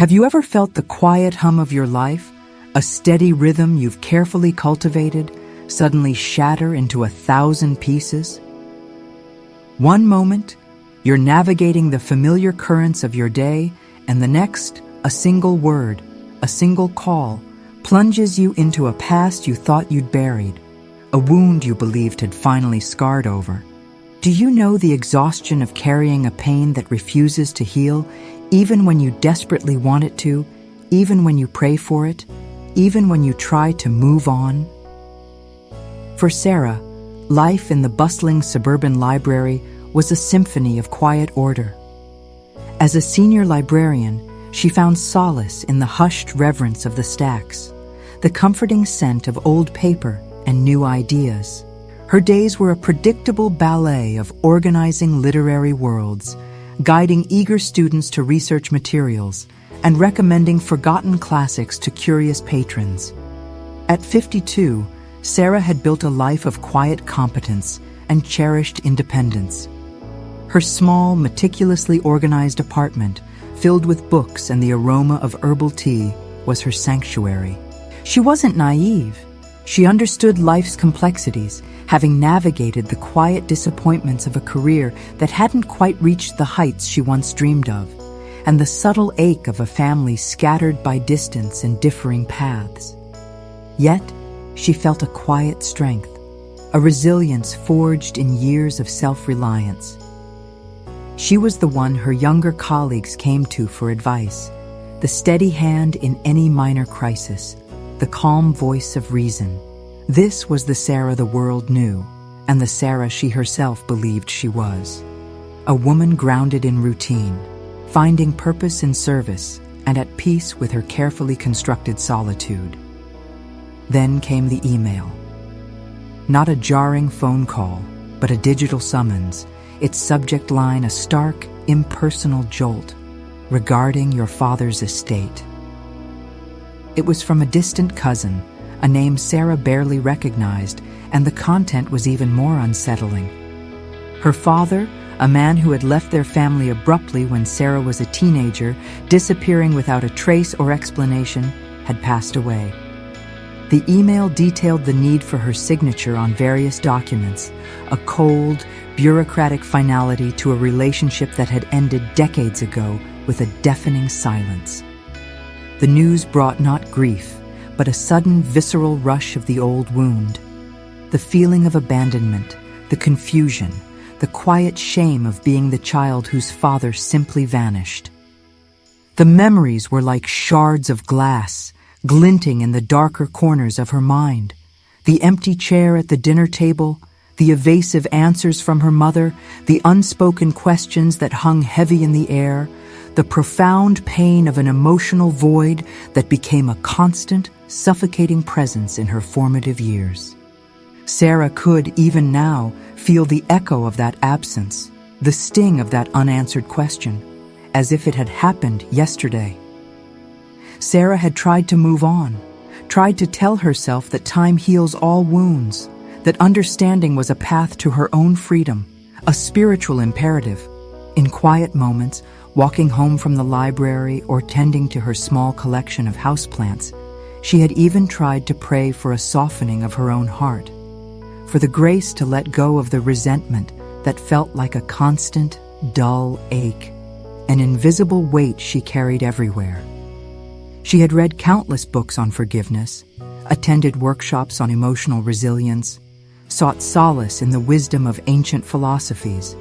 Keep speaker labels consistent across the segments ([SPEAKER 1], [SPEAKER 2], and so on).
[SPEAKER 1] Have you ever felt the quiet hum of your life, a steady rhythm you've carefully cultivated, suddenly shatter into 1,000 pieces? One moment, you're navigating the familiar currents of your day, and the next, a single word, a single call, plunges you into a past you thought you'd buried, a wound you believed had finally scarred over. Do you know the exhaustion of carrying a pain that refuses to heal, even when you desperately want it to, even when you pray for it, even when you try to move on? For Sarah, life in the bustling suburban library was a symphony of quiet order. As a senior librarian, she found solace in the hushed reverence of the stacks, the comforting scent of old paper and new ideas. Her days were a predictable ballet of organizing literary worlds, guiding eager students to research materials, and recommending forgotten classics to curious patrons. At 52, Sarah had built a life of quiet competence and cherished independence. Her small, meticulously organized apartment, filled with books and the aroma of herbal tea, was her sanctuary. She wasn't naive. She understood life's complexities, having navigated the quiet disappointments of a career that hadn't quite reached the heights she once dreamed of, and the subtle ache of a family scattered by distance and differing paths. Yet, she felt a quiet strength, a resilience forged in years of self-reliance. She was the one her younger colleagues came to for advice, the steady hand in any minor crisis, the calm voice of reason. This was the Sarah the world knew, and the Sarah she herself believed she was. A woman grounded in routine, finding purpose in service, and at peace with her carefully constructed solitude. Then came the email. Not a jarring phone call, but a digital summons, its subject line a stark, impersonal jolt, regarding your father's estate. It was from a distant cousin, a name Sarah barely recognized, and the content was even more unsettling. Her father, a man who had left their family abruptly when Sarah was a teenager, disappearing without a trace or explanation, had passed away. The email detailed the need for her signature on various documents, a cold, bureaucratic finality to a relationship that had ended decades ago with a deafening silence. The news brought not grief, but a sudden visceral rush of the old wound. The feeling of abandonment, the confusion, the quiet shame of being the child whose father simply vanished. The memories were like shards of glass, glinting in the darker corners of her mind. The empty chair at the dinner table, the evasive answers from her mother, the unspoken questions that hung heavy in the air, the profound pain of an emotional void that became a constant, suffocating presence in her formative years. Sarah could, even now, feel the echo of that absence, the sting of that unanswered question, as if it had happened yesterday. Sarah had tried to move on, tried to tell herself that time heals all wounds, that understanding was a path to her own freedom, a spiritual imperative. In quiet moments, walking home from the library or tending to her small collection of houseplants, she had even tried to pray for a softening of her own heart, for the grace to let go of the resentment that felt like a constant, dull ache, an invisible weight she carried everywhere. She had read countless books on forgiveness, attended workshops on emotional resilience, sought solace in the wisdom of ancient philosophies.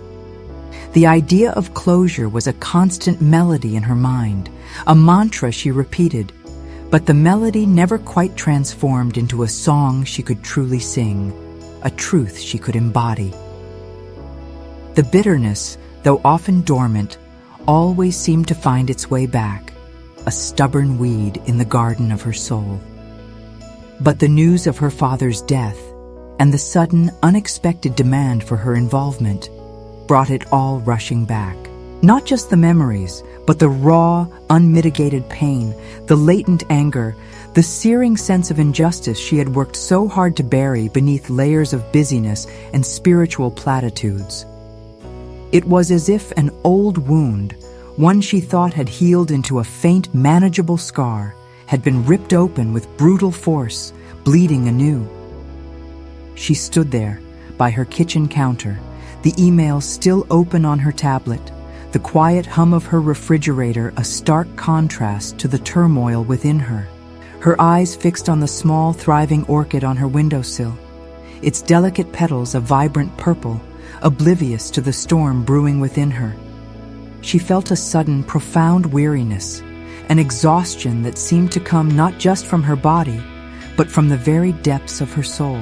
[SPEAKER 1] The idea of closure was a constant melody in her mind, a mantra she repeated, but the melody never quite transformed into a song she could truly sing, a truth she could embody. The bitterness, though often dormant, always seemed to find its way back, a stubborn weed in the garden of her soul. But the news of her father's death and the sudden, unexpected demand for her involvement brought it all rushing back. Not just the memories, but the raw, unmitigated pain, the latent anger, the searing sense of injustice she had worked so hard to bury beneath layers of busyness and spiritual platitudes. It was as if an old wound, One she thought had healed into a faint, manageable scar had been ripped open with brutal force, bleeding anew. She stood there, by her kitchen counter, the email still open on her tablet, the quiet hum of her refrigerator a stark contrast to the turmoil within her. Her eyes fixed on the small, thriving orchid on her windowsill, its delicate petals a vibrant purple, oblivious to the storm brewing within her. She felt a sudden, profound weariness, an exhaustion that seemed to come not just from her body, but from the very depths of her soul.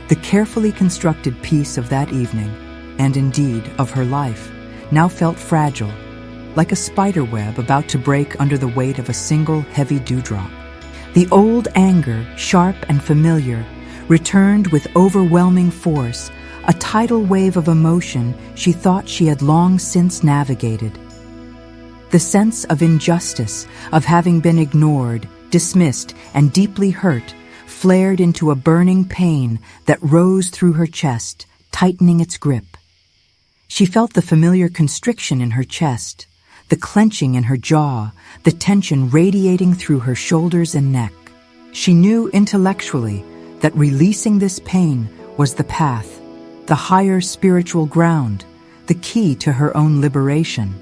[SPEAKER 1] The carefully constructed peace of that evening, and indeed of her life, now felt fragile, like a spider web about to break under the weight of a single heavy dewdrop. The old anger, sharp and familiar, returned with overwhelming force, a tidal wave of emotion she thought she had long since navigated. The sense of injustice, of having been ignored, dismissed, and deeply hurt, flared into a burning pain that rose through her chest, tightening its grip. She felt the familiar constriction in her chest, the clenching in her jaw, the tension radiating through her shoulders and neck. She knew intellectually that releasing this pain was the path, the higher spiritual ground, the key to her own liberation.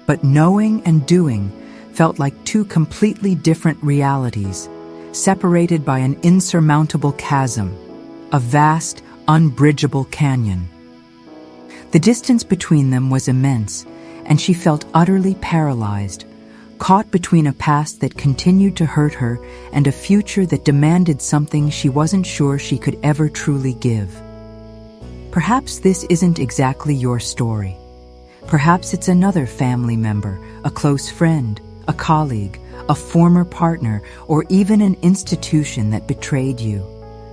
[SPEAKER 1] But knowing and doing felt like two completely different realities, separated by an insurmountable chasm, a vast, unbridgeable canyon. The distance between them was immense, and she felt utterly paralyzed, caught between a past that continued to hurt her and a future that demanded something she wasn't sure she could ever truly give. Perhaps this isn't exactly your story. Perhaps it's another family member, a close friend, a colleague, a former partner, or even an institution that betrayed you.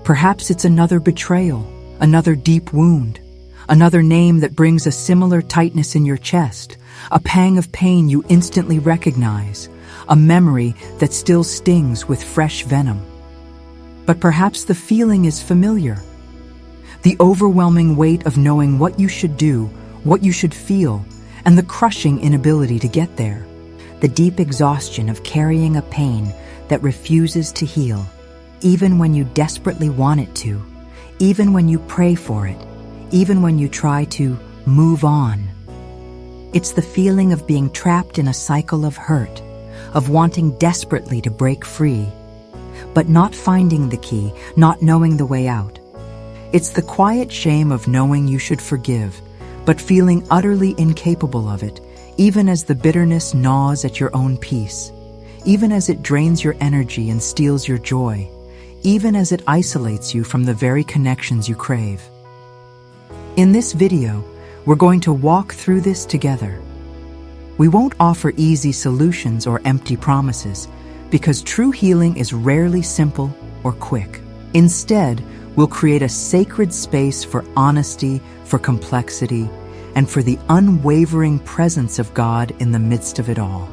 [SPEAKER 1] Perhaps it's another betrayal, another deep wound, another name that brings a similar tightness in your chest, a pang of pain you instantly recognize, a memory that still stings with fresh venom. But perhaps the feeling is familiar. The overwhelming weight of knowing what you should do, what you should feel, and the crushing inability to get there. The deep exhaustion of carrying a pain that refuses to heal, even when you desperately want it to, even when you pray for it, even when you try to move on. It's the feeling of being trapped in a cycle of hurt, of wanting desperately to break free, but not finding the key, not knowing the way out. It's the quiet shame of knowing you should forgive, but feeling utterly incapable of it, even as the bitterness gnaws at your own peace, even as it drains your energy and steals your joy, even as it isolates you from the very connections you crave. In this video, we're going to walk through this together. We won't offer easy solutions or empty promises, because true healing is rarely simple or quick. Instead, we'll create a sacred space for honesty, for complexity, and for the unwavering presence of God in the midst of it all.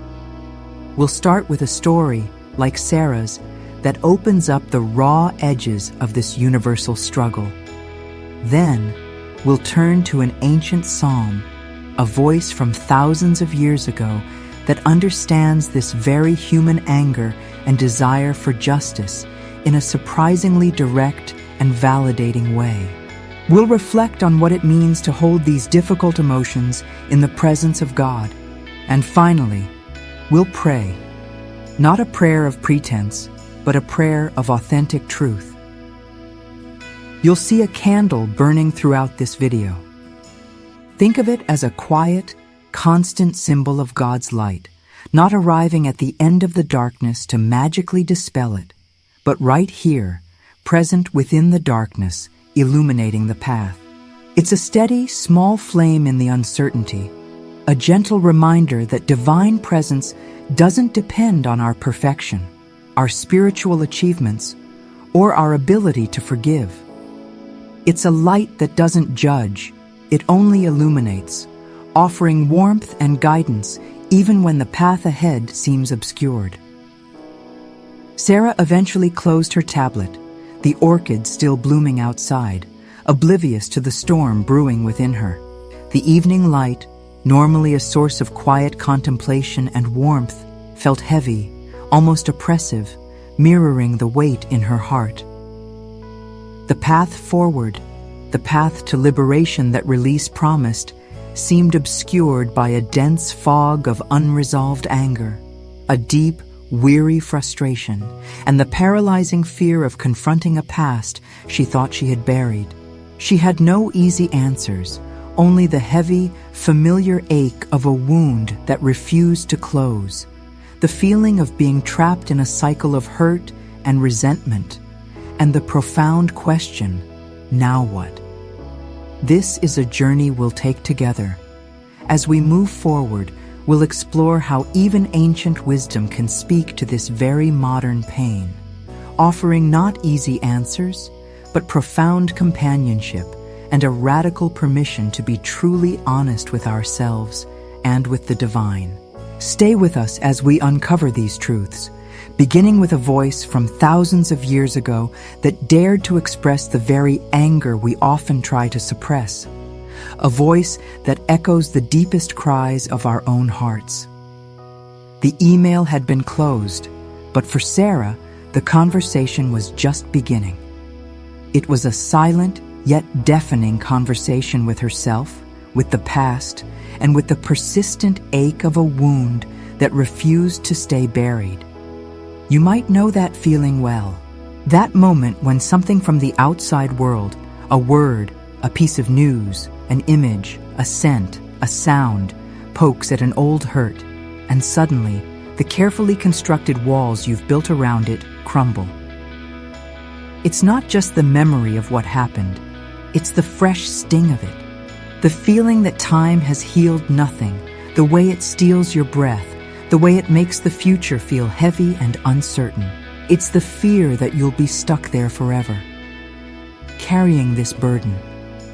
[SPEAKER 1] We'll start with a story, like Sarah's, that opens up the raw edges of this universal struggle. Then, we'll turn to an ancient psalm, a voice from thousands of years ago that understands this very human anger and desire for justice in a surprisingly direct and validating way. We'll reflect on what it means to hold these difficult emotions in the presence of God. And finally, we'll pray, not a prayer of pretense, but a prayer of authentic truth. You'll see a candle burning throughout this video. Think of it as a quiet, constant symbol of God's light, not arriving at the end of the darkness to magically dispel it, but right here, present within the darkness, illuminating the path. It's a steady, small flame in the uncertainty, a gentle reminder that divine presence doesn't depend on our perfection, our spiritual achievements, or our ability to forgive. It's a light that doesn't judge, it only illuminates, offering warmth and guidance even when the path ahead seems obscured. Sarah eventually closed her tablet, the orchid still blooming outside, oblivious to the storm brewing within her. The evening light, normally a source of quiet contemplation and warmth, felt heavy, almost oppressive, mirroring the weight in her heart. The path forward, the path to liberation that release promised, seemed obscured by a dense fog of unresolved anger, a deep, weary frustration, and the paralyzing fear of confronting a past she thought she had buried. She had no easy answers, only the heavy, familiar ache of a wound that refused to close, the feeling of being trapped in a cycle of hurt and resentment, and the profound question, now what? This is a journey we'll take together. As we move forward, we'll explore how even ancient wisdom can speak to this very modern pain, offering not easy answers, but profound companionship and a radical permission to be truly honest with ourselves and with the divine. Stay with us as we uncover these truths, beginning with a voice from thousands of years ago that dared to express the very anger we often try to suppress, a voice that echoes the deepest cries of our own hearts. The email had been closed, but for Sarah, the conversation was just beginning. It was a silent yet deafening conversation with herself, with the past, and with the persistent ache of a wound that refused to stay buried. You might know that feeling well. That moment when something from the outside world, a word, a piece of news, an image, a scent, a sound, pokes at an old hurt, and suddenly, the carefully constructed walls you've built around it crumble. It's not just the memory of what happened, it's the fresh sting of it. The feeling that time has healed nothing, the way it steals your breath, the way it makes the future feel heavy and uncertain. It's the fear that you'll be stuck there forever, carrying this burden,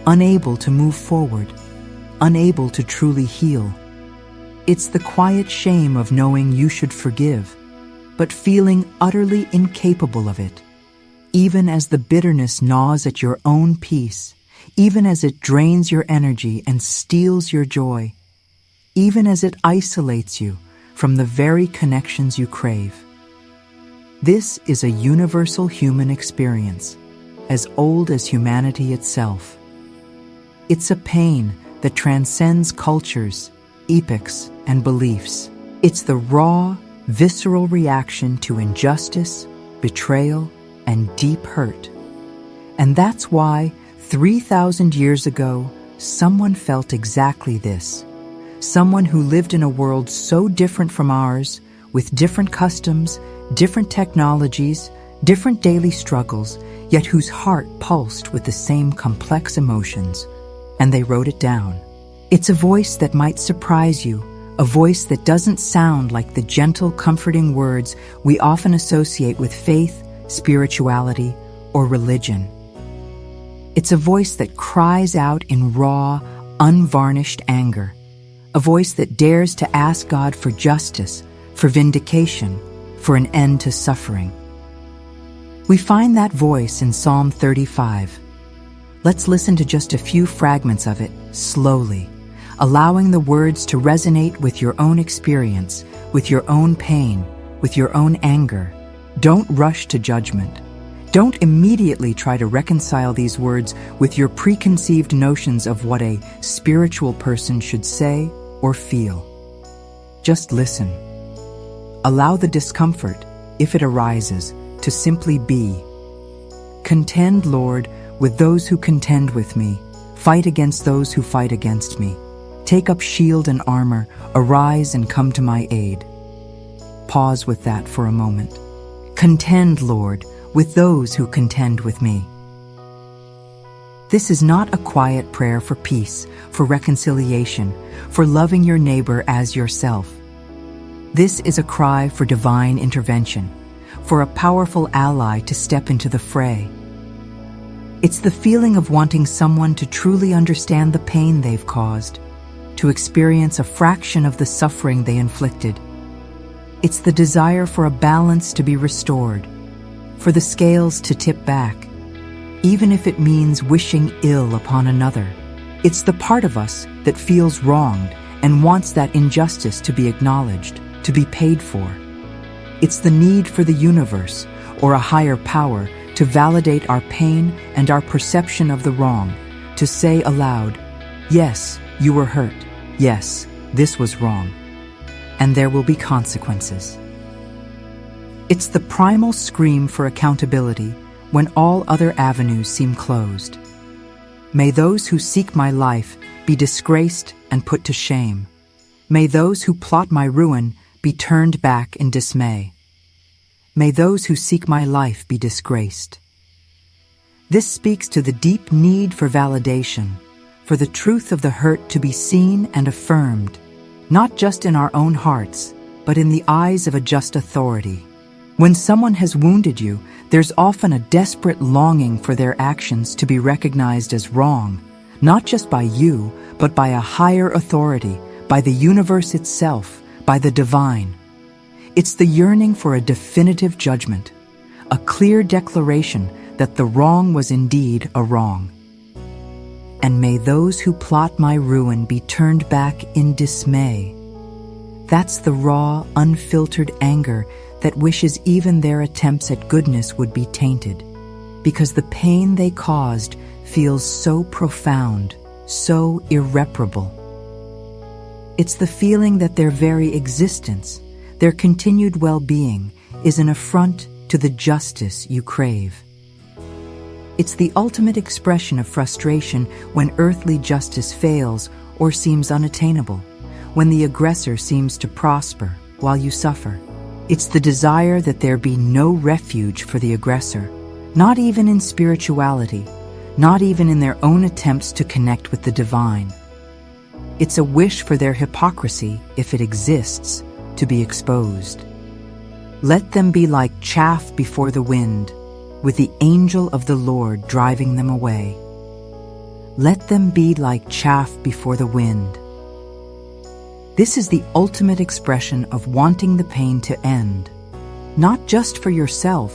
[SPEAKER 1] unable to move forward, unable to truly heal. It's the quiet shame of knowing you should forgive, but feeling utterly incapable of it, even as the bitterness gnaws at your own peace, even as it drains your energy and steals your joy, even as it isolates you from the very connections you crave. This is a universal human experience, as old as humanity itself. It's a pain that transcends cultures, epochs, and beliefs. It's the raw, visceral reaction to injustice, betrayal, and deep hurt. And that's why 3,000 years ago, someone felt exactly this. Someone who lived in a world so different from ours, with different customs, different technologies, different daily struggles, yet whose heart pulsed with the same complex emotions. And they wrote it down. It's a voice that might surprise you, a voice that doesn't sound like the gentle, comforting words we often associate with faith, spirituality, or religion. It's a voice that cries out in raw, unvarnished anger, a voice that dares to ask God for justice, for vindication, for an end to suffering. We find that voice in Psalm 35. Let's listen to just a few fragments of it, slowly, allowing the words to resonate with your own experience, with your own pain, with your own anger. Don't rush to judgment. Don't immediately try to reconcile these words with your preconceived notions of what a spiritual person should say or feel. Just listen. Allow the discomfort, if it arises, to simply be. Contend, Lord, with those who contend with me. Fight against those who fight against me. Take up shield and armor. Arise and come to my aid. Pause with that for a moment. Contend, Lord, with those who contend with me. This is not a quiet prayer for peace, for reconciliation, for loving your neighbor as yourself. This is a cry for divine intervention, for a powerful ally to step into the fray. It's the feeling of wanting someone to truly understand the pain they've caused, to experience a fraction of the suffering they inflicted. It's the desire for a balance to be restored, for the scales to tip back, even if it means wishing ill upon another. It's the part of us that feels wronged and wants that injustice to be acknowledged, to be paid for. It's the need for the universe, or a higher power, to validate our pain and our perception of the wrong, to say aloud, yes, you were hurt. Yes, this was wrong. And there will be consequences. It's the primal scream for accountability when all other avenues seem closed. May those who seek my life be disgraced and put to shame. May those who plot my ruin be turned back in dismay. May those who seek my life be disgraced. This speaks to the deep need for validation, for the truth of the hurt to be seen and affirmed, not just in our own hearts, but in the eyes of a just authority. When someone has wounded you, there's often a desperate longing for their actions to be recognized as wrong, not just by you, but by a higher authority, by the universe itself, by the divine. It's the yearning for a definitive judgment, a clear declaration that the wrong was indeed a wrong. And may those who plot my ruin be turned back in dismay. That's the raw, unfiltered anger that wishes even their attempts at goodness would be tainted, because the pain they caused feels so profound, so irreparable. It's the feeling that their very existence, their continued well-being, is an affront to the justice you crave. It's the ultimate expression of frustration when earthly justice fails or seems unattainable, when the aggressor seems to prosper while you suffer. It's the desire that there be no refuge for the aggressor, not even in spirituality, not even in their own attempts to connect with the divine. It's a wish for their hypocrisy, if it exists, to be exposed. Let them be like chaff before the wind, with the angel of the Lord driving them away. Let them be like chaff before the wind. This is the ultimate expression of wanting the pain to end, not just for yourself,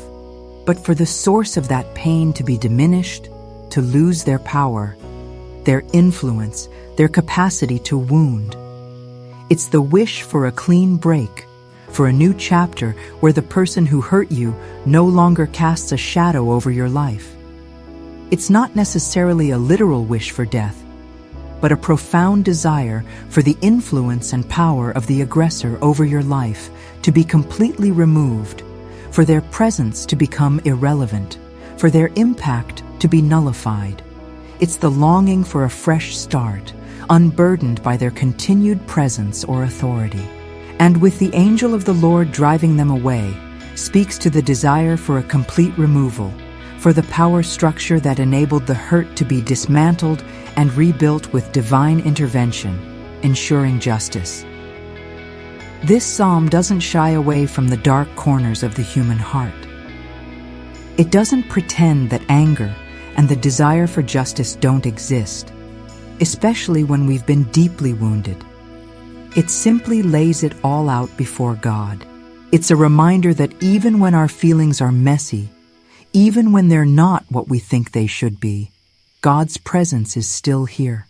[SPEAKER 1] but for the source of that pain to be diminished, to lose their power, their influence, their capacity to wound. It's the wish for a clean break, for a new chapter where the person who hurt you no longer casts a shadow over your life. It's not necessarily a literal wish for death, but a profound desire for the influence and power of the aggressor over your life to be completely removed, for their presence to become irrelevant, for their impact to be nullified. It's the longing for a fresh start, unburdened by their continued presence or authority. And with the angel of the Lord driving them away, speaks to the desire for a complete removal, for the power structure that enabled the hurt to be dismantled and rebuilt with divine intervention, ensuring justice. This psalm doesn't shy away from the dark corners of the human heart. It doesn't pretend that anger and the desire for justice don't exist, especially when we've been deeply wounded. It simply lays it all out before God. It's a reminder that even when our feelings are messy, even when they're not what we think they should be, God's presence is still here.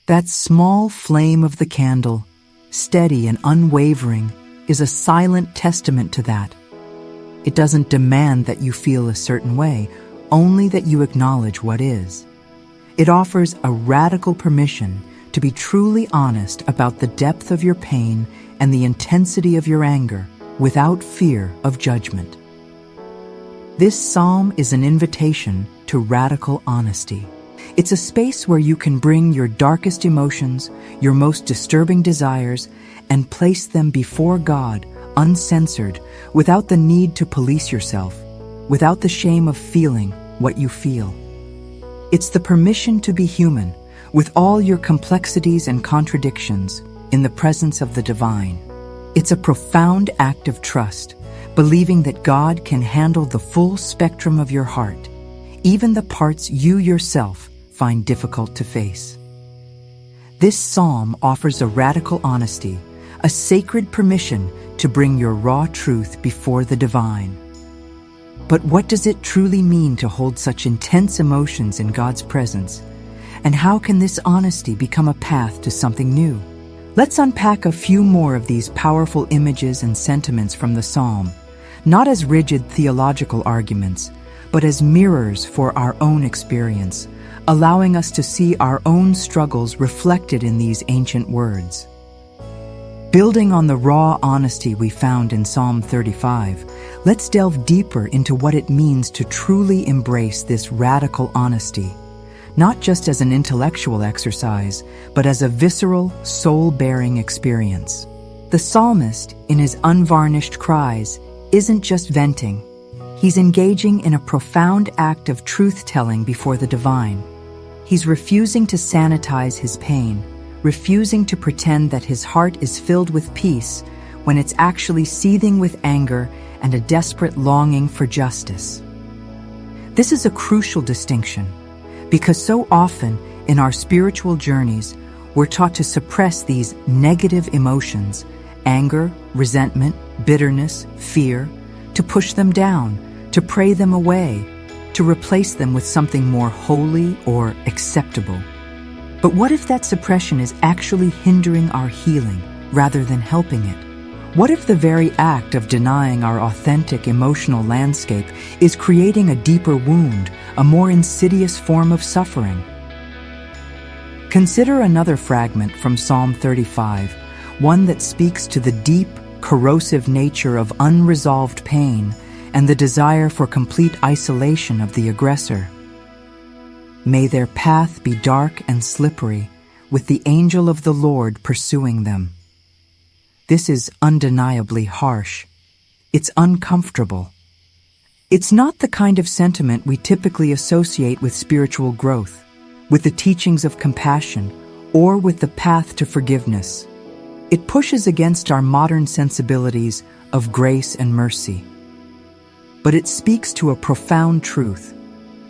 [SPEAKER 1] That small flame of the candle, steady and unwavering, is a silent testament to that. It doesn't demand that you feel a certain way, only that you acknowledge what is. It offers a radical permission to be truly honest about the depth of your pain and the intensity of your anger without fear of judgment. This psalm is an invitation to radical honesty. It's a space where you can bring your darkest emotions, your most disturbing desires, and place them before God, uncensored, without the need to police yourself, without the shame of feeling what you feel. It's the permission to be human, with all your complexities and contradictions, in the presence of the divine. It's a profound act of trust, believing that God can handle the full spectrum of your heart, even the parts you yourself find difficult to face. This psalm offers a radical honesty, a sacred permission to bring your raw truth before the divine. But what does it truly mean to hold such intense emotions in God's presence, And how can this honesty become a path to something new? Let's unpack a few more of these powerful images and sentiments from the psalm, not as rigid theological arguments, but as mirrors for our own experience, allowing us to see our own struggles reflected in these ancient words. Building on the raw honesty we found in Psalm 35, let's delve deeper into what it means to truly embrace this radical honesty, not just as an intellectual exercise, but as a visceral, soul-bearing experience. The psalmist, in his unvarnished cries, isn't just venting. He's engaging in a profound act of truth-telling before the divine. He's refusing to sanitize his pain, refusing to pretend that his heart is filled with peace when it's actually seething with anger and a desperate longing for justice. This is a crucial distinction, because so often in our spiritual journeys, we're taught to suppress these negative emotions, anger, resentment, bitterness, fear, to push them down, to pray them away, to replace them with something more holy or acceptable. But what if that suppression is actually hindering our healing rather than helping it? What if the very act of denying our authentic emotional landscape is creating a deeper wound, a more insidious form of suffering? Consider another fragment from Psalm 35, one that speaks to the deep, corrosive nature of unresolved pain and the desire for complete isolation of the aggressor. May their path be dark and slippery, with the angel of the Lord pursuing them. This is undeniably harsh. It's uncomfortable. It's not the kind of sentiment we typically associate with spiritual growth, with the teachings of compassion, or with the path to forgiveness. It pushes against our modern sensibilities of grace and mercy. But it speaks to a profound truth.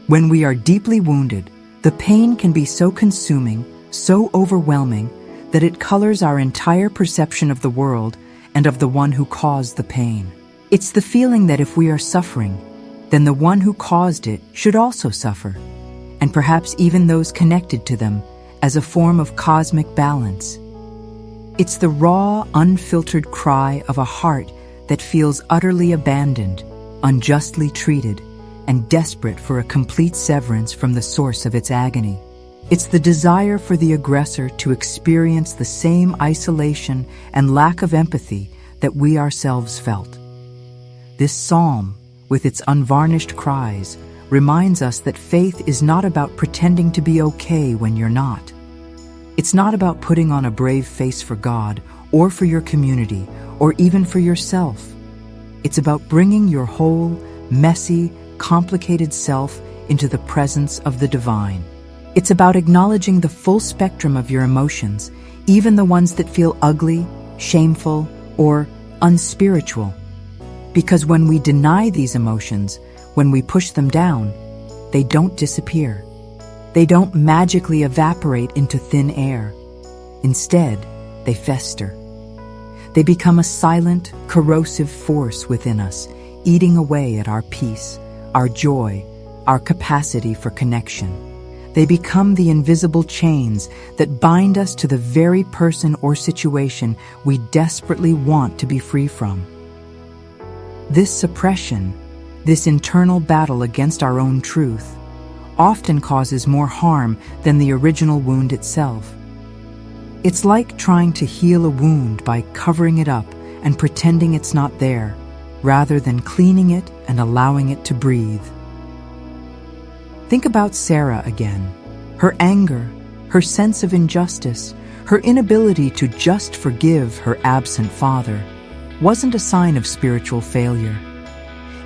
[SPEAKER 1] When we are deeply wounded, the pain can be so consuming, so overwhelming, that it colors our entire perception of the world and of the one who caused the pain. It's the feeling that if we are suffering, then the one who caused it should also suffer, and perhaps even those connected to them, as a form of cosmic balance. It's the raw, unfiltered cry of a heart that feels utterly abandoned, unjustly treated, and desperate for a complete severance from the source of its agony. It's the desire for the aggressor to experience the same isolation and lack of empathy that we ourselves felt. This psalm, with its unvarnished cries, reminds us that faith is not about pretending to be okay when you're not. It's not about putting on a brave face for God, or for your community, or even for yourself. It's about bringing your whole, messy, complicated self into the presence of the divine. It's about acknowledging the full spectrum of your emotions, even the ones that feel ugly, shameful, or unspiritual. Because when we deny these emotions, when we push them down, they don't disappear. They don't magically evaporate into thin air. Instead, they fester. They become a silent, corrosive force within us, eating away at our peace, our joy, our capacity for connection. They become the invisible chains that bind us to the very person or situation we desperately want to be free from. This suppression, this internal battle against our own truth, often causes more harm than the original wound itself. It's like trying to heal a wound by covering it up and pretending it's not there, rather than cleaning it and allowing it to breathe. Think about Sarah again. Her anger, her sense of injustice, her inability to just forgive her absent father wasn't a sign of spiritual failure.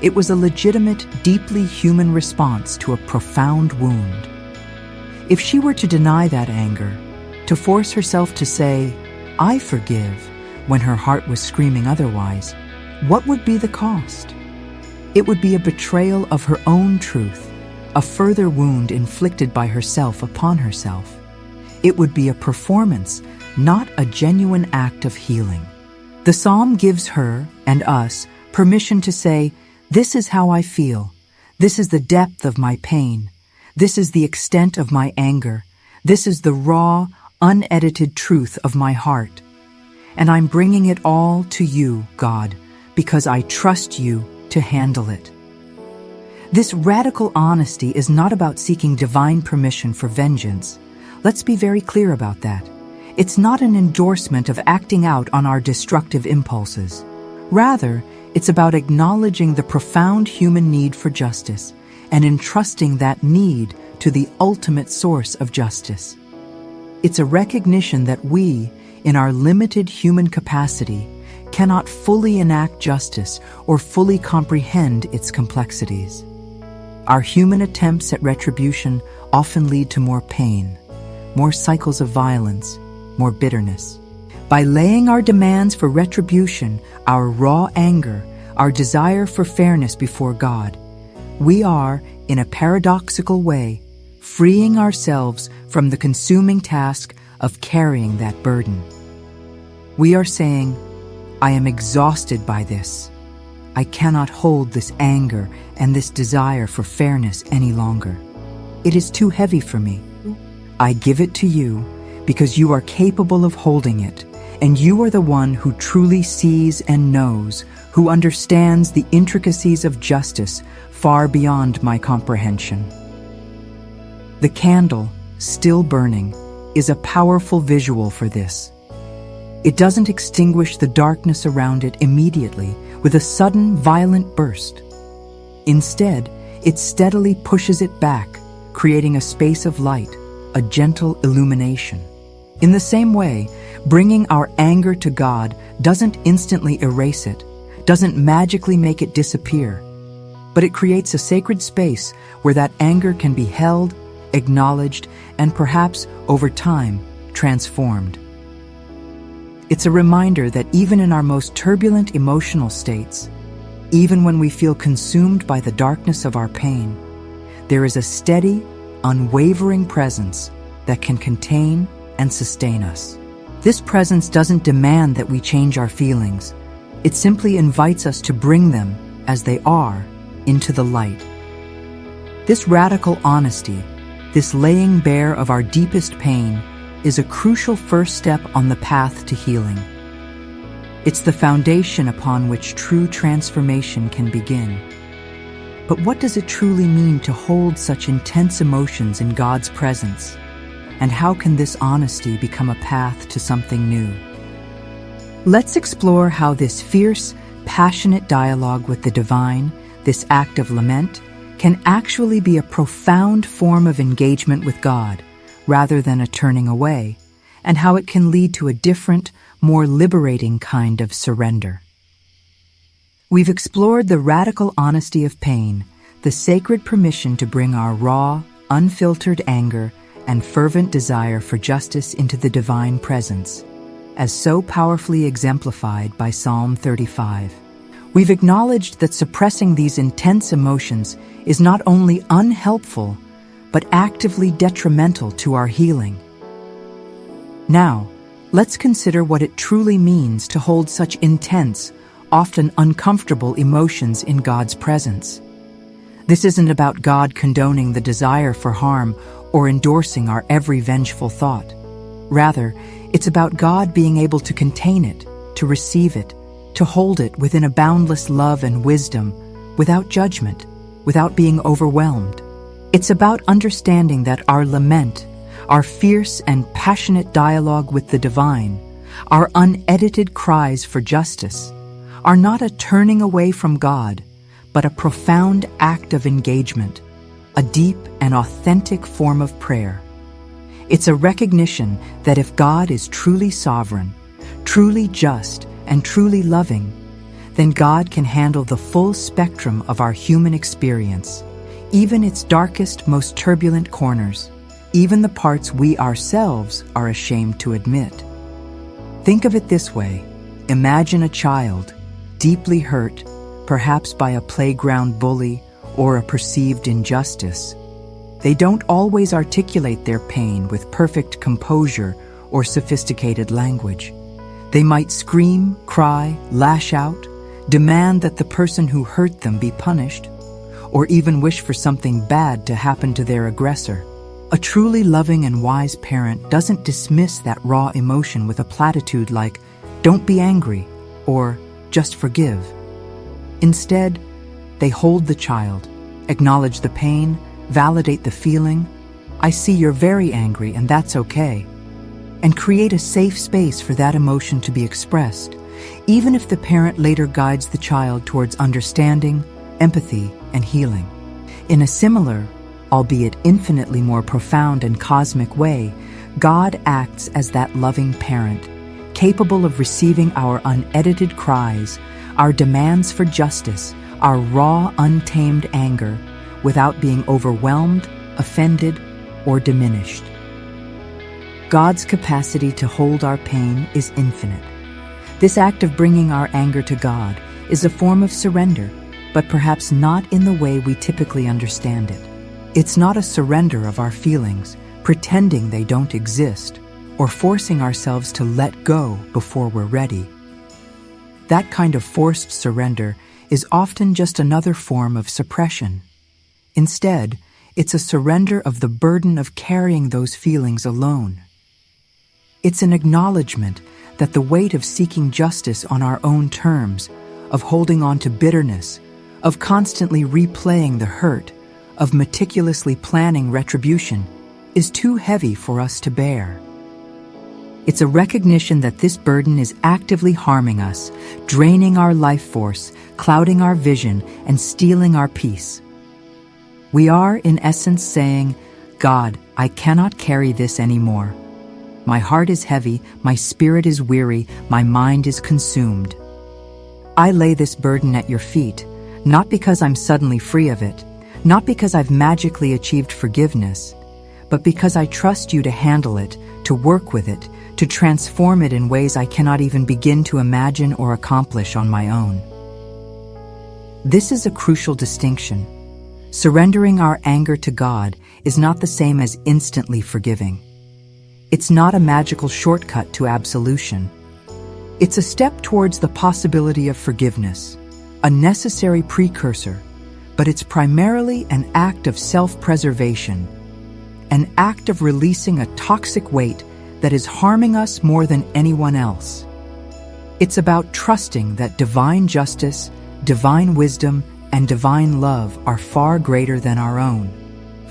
[SPEAKER 1] It was a legitimate, deeply human response to a profound wound. If she were to deny that anger, to force herself to say, "I forgive," when her heart was screaming otherwise, what would be the cost? It would be a betrayal of her own truth, a further wound inflicted by herself upon herself. It would be a performance, not a genuine act of healing. The psalm gives her and us permission to say, "This is how I feel. This is the depth of my pain. This is the extent of my anger. This is the raw, unedited truth of my heart. And I'm bringing it all to you, God, because I trust you to handle it. This radical honesty is not about seeking divine permission for vengeance. Let's be very clear about that. It's not an endorsement of acting out on our destructive impulses. Rather, it's about acknowledging the profound human need for justice and entrusting that need to the ultimate source of justice. It's a recognition that we, in our limited human capacity, cannot fully enact justice or fully comprehend its complexities. Our human attempts at retribution often lead to more pain, more cycles of violence, more bitterness. By laying our demands for retribution, our raw anger, our desire for fairness before God, we are, in a paradoxical way, freeing ourselves from the consuming task of carrying that burden. We are saying, I am exhausted by this. I cannot hold this anger and this desire for fairness any longer. It is too heavy for me. I give it to you because you are capable of holding it, and you are the one who truly sees and knows, who understands the intricacies of justice far beyond my comprehension. The candle, still burning, is a powerful visual for this. It doesn't extinguish the darkness around it immediately with a sudden, violent burst. Instead, it steadily pushes it back, creating a space of light, a gentle illumination. In the same way, bringing our anger to God doesn't instantly erase it, doesn't magically make it disappear, but it creates a sacred space where that anger can be held, acknowledged, and perhaps, over time, transformed. It's a reminder that even in our most turbulent emotional states, even when we feel consumed by the darkness of our pain, there is a steady, unwavering presence that can contain and sustain us. This presence doesn't demand that we change our feelings. It simply invites us to bring them, as they are, into the light. This radical honesty, this laying bare of our deepest pain, is a crucial first step on the path to healing. It's the foundation upon which true transformation can begin. But what does it truly mean to hold such intense emotions in God's presence? And how can this honesty become a path to something new? Let's explore how this fierce, passionate dialogue with the divine, this act of lament, can actually be a profound form of engagement with God, rather than a turning away, and how it can lead to a different, more liberating kind of surrender. We've explored the radical honesty of pain, the sacred permission to bring our raw, unfiltered anger and fervent desire for justice into the divine presence, as so powerfully exemplified by Psalm 35. We've acknowledged that suppressing these intense emotions is not only unhelpful, but actively detrimental to our healing. Now, let's consider what it truly means to hold such intense, often uncomfortable emotions in God's presence. This isn't about God condoning the desire for harm or endorsing our every vengeful thought. Rather, it's about God being able to contain it, to receive it, to hold it within a boundless love and wisdom, without judgment, without being overwhelmed. It's about understanding that our lament, our fierce and passionate dialogue with the divine, our unedited cries for justice, are not a turning away from God, but a profound act of engagement, a deep and authentic form of prayer. It's a recognition that if God is truly sovereign, truly just, and truly loving, then God can handle the full spectrum of our human experience, even its darkest, most turbulent corners, even the parts we ourselves are ashamed to admit. Think of it this way. Imagine a child, deeply hurt, perhaps by a playground bully or a perceived injustice. They don't always articulate their pain with perfect composure or sophisticated language. They might scream, cry, lash out, demand that the person who hurt them be punished, or even wish for something bad to happen to their aggressor. A truly loving and wise parent doesn't dismiss that raw emotion with a platitude like, "Don't be angry," or "Just forgive." Instead, they hold the child, acknowledge the pain, validate the feeling, "I see you're very angry and that's okay," and create a safe space for that emotion to be expressed, even if the parent later guides the child towards understanding, empathy, and healing. In a similar, albeit infinitely more profound and cosmic way, God acts as that loving parent, capable of receiving our unedited cries, our demands for justice, our raw, untamed anger, without being overwhelmed, offended, or diminished. God's capacity to hold our pain is infinite. This act of bringing our anger to God is a form of surrender, but perhaps not in the way we typically understand it. It's not a surrender of our feelings, pretending they don't exist, or forcing ourselves to let go before we're ready. That kind of forced surrender is often just another form of suppression. Instead, it's a surrender of the burden of carrying those feelings alone. It's an acknowledgement that the weight of seeking justice on our own terms, of holding on to bitterness, of constantly replaying the hurt, of meticulously planning retribution, is too heavy for us to bear. It's a recognition that this burden is actively harming us, draining our life force, clouding our vision, and stealing our peace. We are, in essence, saying, "God, I cannot carry this anymore. My heart is heavy, my spirit is weary, my mind is consumed. I lay this burden at your feet, not because I'm suddenly free of it, not because I've magically achieved forgiveness, but because I trust you to handle it, to work with it, to transform it in ways I cannot even begin to imagine or accomplish on my own." This is a crucial distinction. Surrendering our anger to God is not the same as instantly forgiving. It's not a magical shortcut to absolution. It's a step towards the possibility of forgiveness, a necessary precursor, but it's primarily an act of self-preservation, an act of releasing a toxic weight that is harming us more than anyone else. It's about trusting that divine justice, divine wisdom, and divine love are far greater than our own,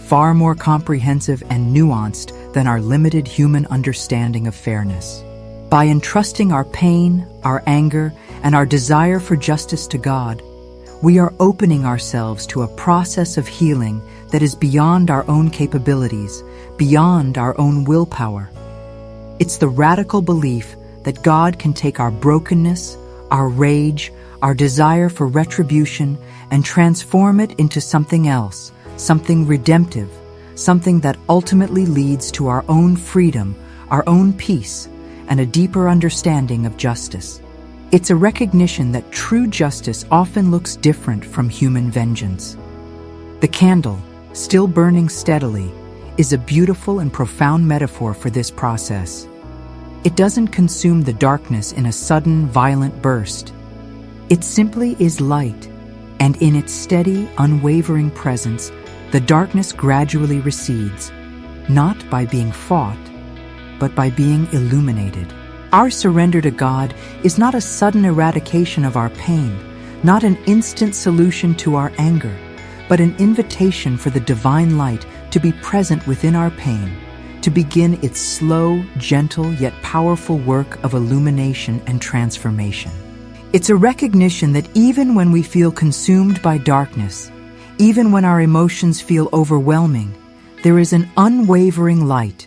[SPEAKER 1] far more comprehensive and nuanced than our limited human understanding of fairness. By entrusting our pain, our anger, and our desire for justice to God, we are opening ourselves to a process of healing that is beyond our own capabilities, beyond our own willpower. It's the radical belief that God can take our brokenness, our rage, our desire for retribution, and transform it into something else, something redemptive, something that ultimately leads to our own freedom, our own peace, and a deeper understanding of justice. It's a recognition that true justice often looks different from human vengeance. The candle, still burning steadily, is a beautiful and profound metaphor for this process. It doesn't consume the darkness in a sudden, violent burst. It simply is light, and in its steady, unwavering presence, the darkness gradually recedes, not by being fought, but by being illuminated. Our surrender to God is not a sudden eradication of our pain, not an instant solution to our anger, but an invitation for the divine light to be present within our pain, to begin its slow, gentle, yet powerful work of illumination and transformation. It's a recognition that even when we feel consumed by darkness, even when our emotions feel overwhelming, there is an unwavering light,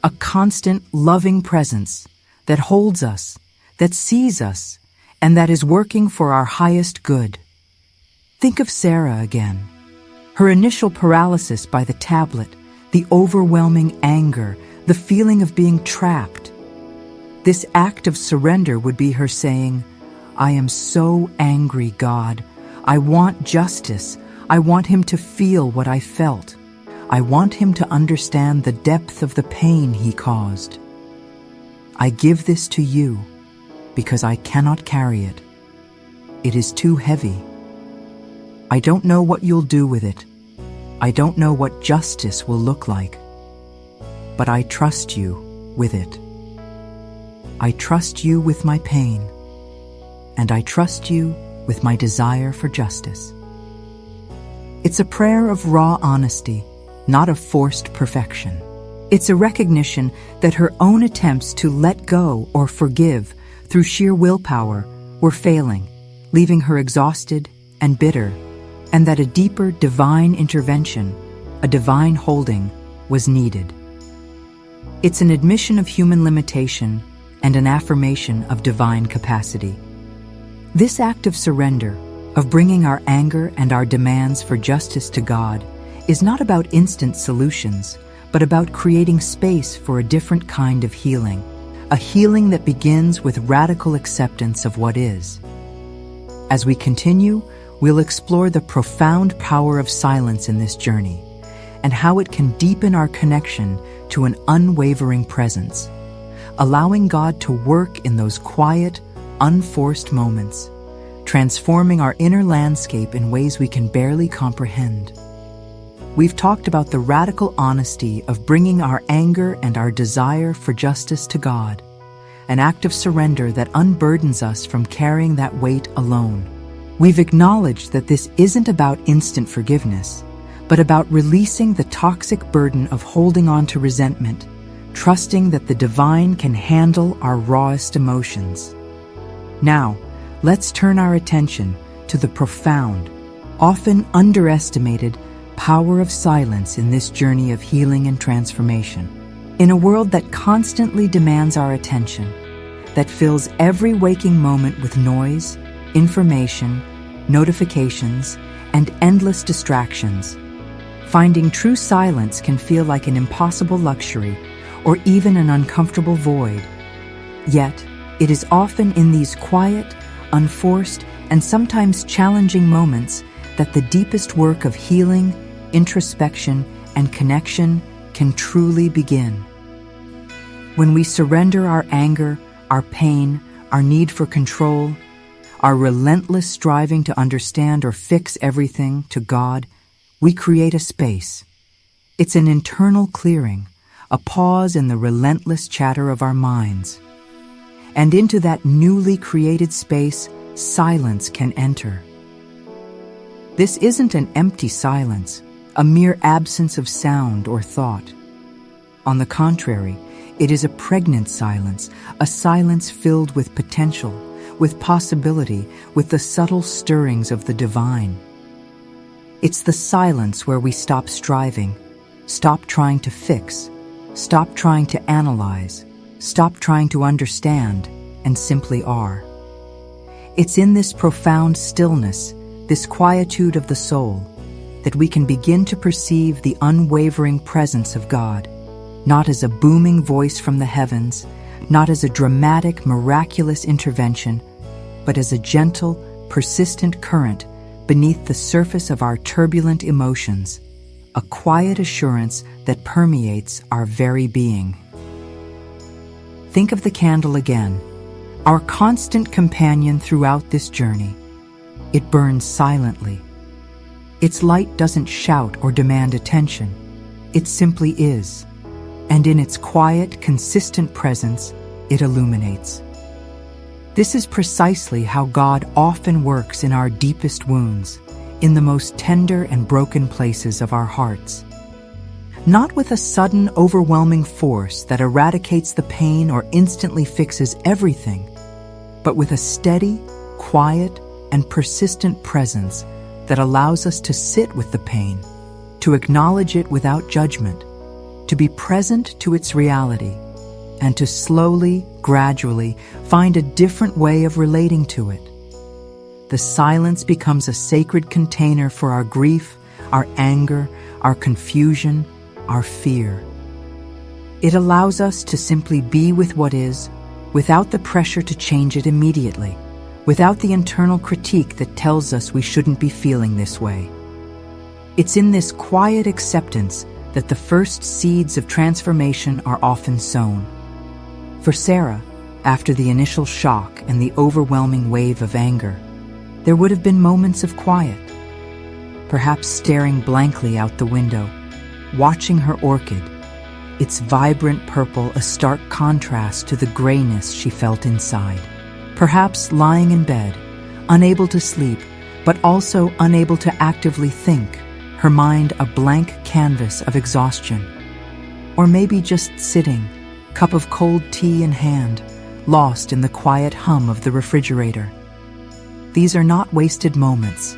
[SPEAKER 1] a constant, loving presence that holds us, that sees us, and that is working for our highest good. Think of Sarah again. Her initial paralysis by the tablet, the overwhelming anger, the feeling of being trapped. This act of surrender would be her saying, "I am so angry, God. I want justice. I want him to feel what I felt. I want him to understand the depth of the pain he caused. I give this to you because I cannot carry it. It is too heavy. I don't know what you'll do with it. I don't know what justice will look like, but I trust you with it. I trust you with my pain, and I trust you with my desire for justice. It's a prayer of raw honesty, not of forced perfection. It's a recognition that her own attempts to let go or forgive through sheer willpower were failing, leaving her exhausted and bitter, and that a deeper divine intervention, a divine holding, was needed. It's an admission of human limitation and an affirmation of divine capacity. This act of surrender, of bringing our anger and our demands for justice to God, is not about instant solutions, but about creating space for a different kind of healing, a healing that begins with radical acceptance of what is. As we continue, we'll explore the profound power of silence in this journey and how it can deepen our connection to an unwavering presence, allowing God to work in those quiet, unforced moments, transforming our inner landscape in ways we can barely comprehend. We've talked about the radical honesty of bringing our anger and our desire for justice to God, an act of surrender that unburdens us from carrying that weight alone. We've acknowledged that this isn't about instant forgiveness, but about releasing the toxic burden of holding on to resentment, trusting that the divine can handle our rawest emotions. Now, let's turn our attention to the profound, often underestimated power of silence in this journey of healing and transformation. In a world that constantly demands our attention, that fills every waking moment with noise, information, notifications, and endless distractions, finding true silence can feel like an impossible luxury or even an uncomfortable void. Yet, it is often in these quiet, unforced, and sometimes challenging moments that the deepest work of healing, introspection, and connection can truly begin. When we surrender our anger, our pain, our need for control, our relentless striving to understand or fix everything to God, we create a space. It's an internal clearing, a pause in the relentless chatter of our minds. And into that newly created space, silence can enter. This isn't an empty silence, a mere absence of sound or thought. On the contrary, it is a pregnant silence, a silence filled with potential, with possibility, with the subtle stirrings of the divine. It's the silence where we stop striving, stop trying to fix, stop trying to analyze, stop trying to understand, and simply are. It's in this profound stillness, this quietude of the soul, that we can begin to perceive the unwavering presence of God, not as a booming voice from the heavens, not as a dramatic, miraculous intervention, but as a gentle, persistent current beneath the surface of our turbulent emotions, a quiet assurance that permeates our very being. Think of the candle again, our constant companion throughout this journey. It burns silently. Its light doesn't shout or demand attention. It simply is. And in its quiet, consistent presence, it illuminates. This is precisely how God often works in our deepest wounds, in the most tender and broken places of our hearts. Not with a sudden, overwhelming force that eradicates the pain or instantly fixes everything, but with a steady, quiet, and persistent presence that allows us to sit with the pain, to acknowledge it without judgment, to be present to its reality, and to slowly, gradually find a different way of relating to it. The silence becomes a sacred container for our grief, our anger, our confusion, our fear. It allows us to simply be with what is, without the pressure to change it immediately, without the internal critique that tells us we shouldn't be feeling this way. It's in this quiet acceptance that the first seeds of transformation are often sown. For Sarah, after the initial shock and the overwhelming wave of anger, there would have been moments of quiet, perhaps staring blankly out the window, watching her orchid, its vibrant purple a stark contrast to the grayness she felt inside. Perhaps lying in bed, unable to sleep, but also unable to actively think, her mind a blank canvas of exhaustion. Or maybe just sitting, cup of cold tea in hand, lost in the quiet hum of the refrigerator. These are not wasted moments.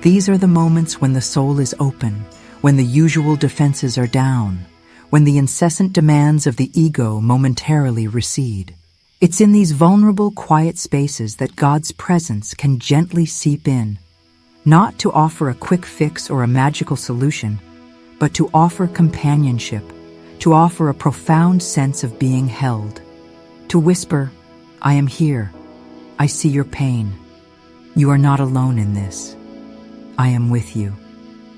[SPEAKER 1] These are the moments when the soul is open, when the usual defenses are down, when the incessant demands of the ego momentarily recede. It's in these vulnerable, quiet spaces that God's presence can gently seep in, not to offer a quick fix or a magical solution, but to offer companionship, to offer a profound sense of being held, to whisper, "I am here. I see your pain. You are not alone in this. I am with you,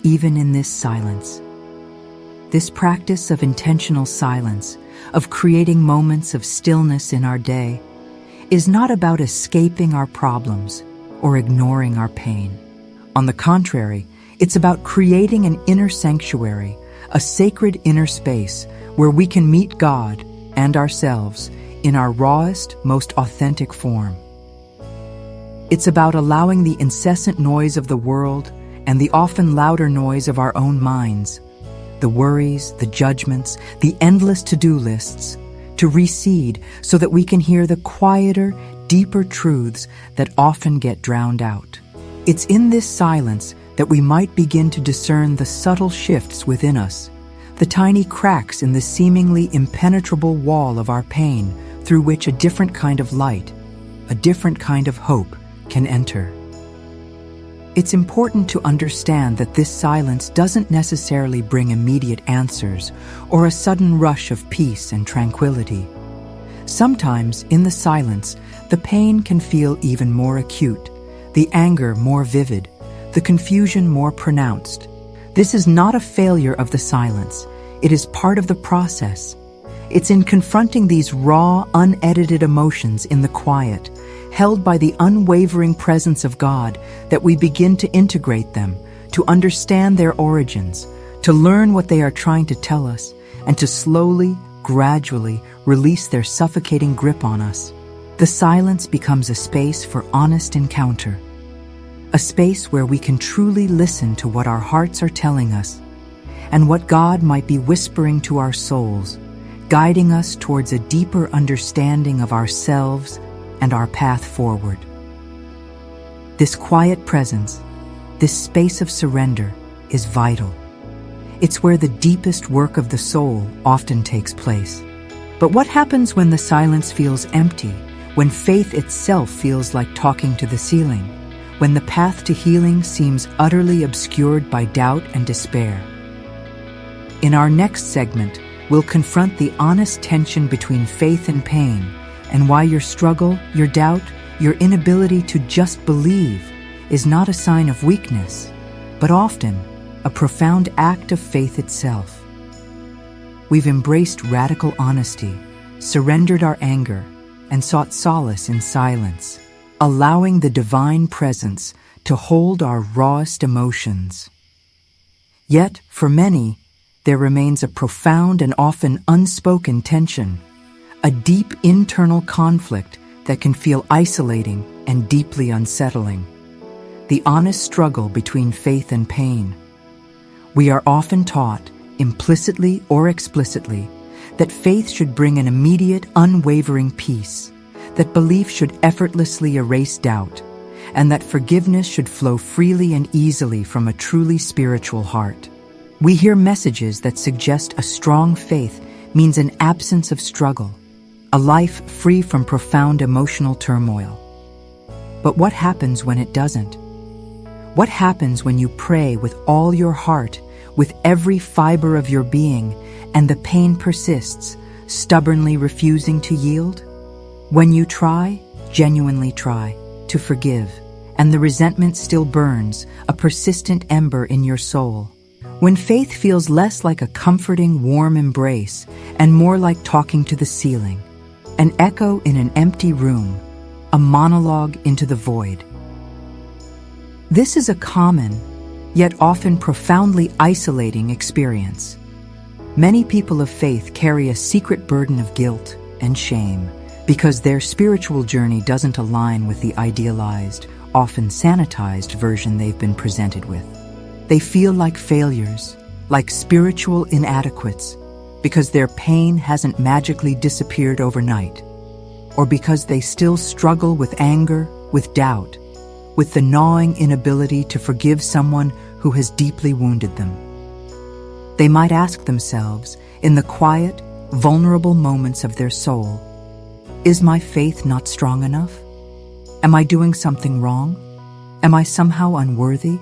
[SPEAKER 1] even in this silence." This practice of intentional silence, of creating moments of stillness in our day, is not about escaping our problems or ignoring our pain. On the contrary, it's about creating an inner sanctuary, a sacred inner space where we can meet God and ourselves in our rawest, most authentic form. It's about allowing the incessant noise of the world and the often louder noise of our own minds, the worries, the judgments, the endless to-do lists, to recede so that we can hear the quieter, deeper truths that often get drowned out. It's in this silence that we might begin to discern the subtle shifts within us, the tiny cracks in the seemingly impenetrable wall of our pain through which a different kind of light, a different kind of hope can enter. It's important to understand that this silence doesn't necessarily bring immediate answers or a sudden rush of peace and tranquility. Sometimes, in the silence, the pain can feel even more acute, the anger more vivid, the confusion more pronounced. This is not a failure of the silence. It is part of the process. It's in confronting these raw, unedited emotions in the quiet, held by the unwavering presence of God, that we begin to integrate them, to understand their origins, to learn what they are trying to tell us, and to slowly, gradually release their suffocating grip on us. The silence becomes a space for honest encounter, a space where we can truly listen to what our hearts are telling us and what God might be whispering to our souls, guiding us towards a deeper understanding of ourselves and our path forward. This quiet presence, this space of surrender, is vital. It's where the deepest work of the soul often takes place. But what happens when the silence feels empty, when faith itself feels like talking to the ceiling, when the path to healing seems utterly obscured by doubt and despair? In our next segment, we'll confront the honest tension between faith and pain, and why your struggle, your doubt, your inability to just believe is not a sign of weakness, but often a profound act of faith itself. We've embraced radical honesty, surrendered our anger, and sought solace in silence, allowing the divine presence to hold our rawest emotions. Yet, for many, there remains a profound and often unspoken tension, a deep internal conflict that can feel isolating and deeply unsettling. The honest struggle between faith and pain. We are often taught, implicitly or explicitly, that faith should bring an immediate, unwavering peace, that belief should effortlessly erase doubt, and that forgiveness should flow freely and easily from a truly spiritual heart. We hear messages that suggest a strong faith means an absence of struggle, a life free from profound emotional turmoil. But what happens when it doesn't? What happens when you pray with all your heart, with every fiber of your being, and the pain persists, stubbornly refusing to yield? When you try, genuinely try, to forgive, and the resentment still burns, a persistent ember in your soul. When faith feels less like a comforting, warm embrace and more like talking to the ceiling, an echo in an empty room, a monologue into the void. This is a common, yet often profoundly isolating experience. Many people of faith carry a secret burden of guilt and shame because their spiritual journey doesn't align with the idealized, often sanitized version they've been presented with. They feel like failures, like spiritual inadequates, because their pain hasn't magically disappeared overnight, or because they still struggle with anger, with doubt, with the gnawing inability to forgive someone who has deeply wounded them. They might ask themselves, in the quiet, vulnerable moments of their soul, is my faith not strong enough? Am I doing something wrong? Am I somehow unworthy?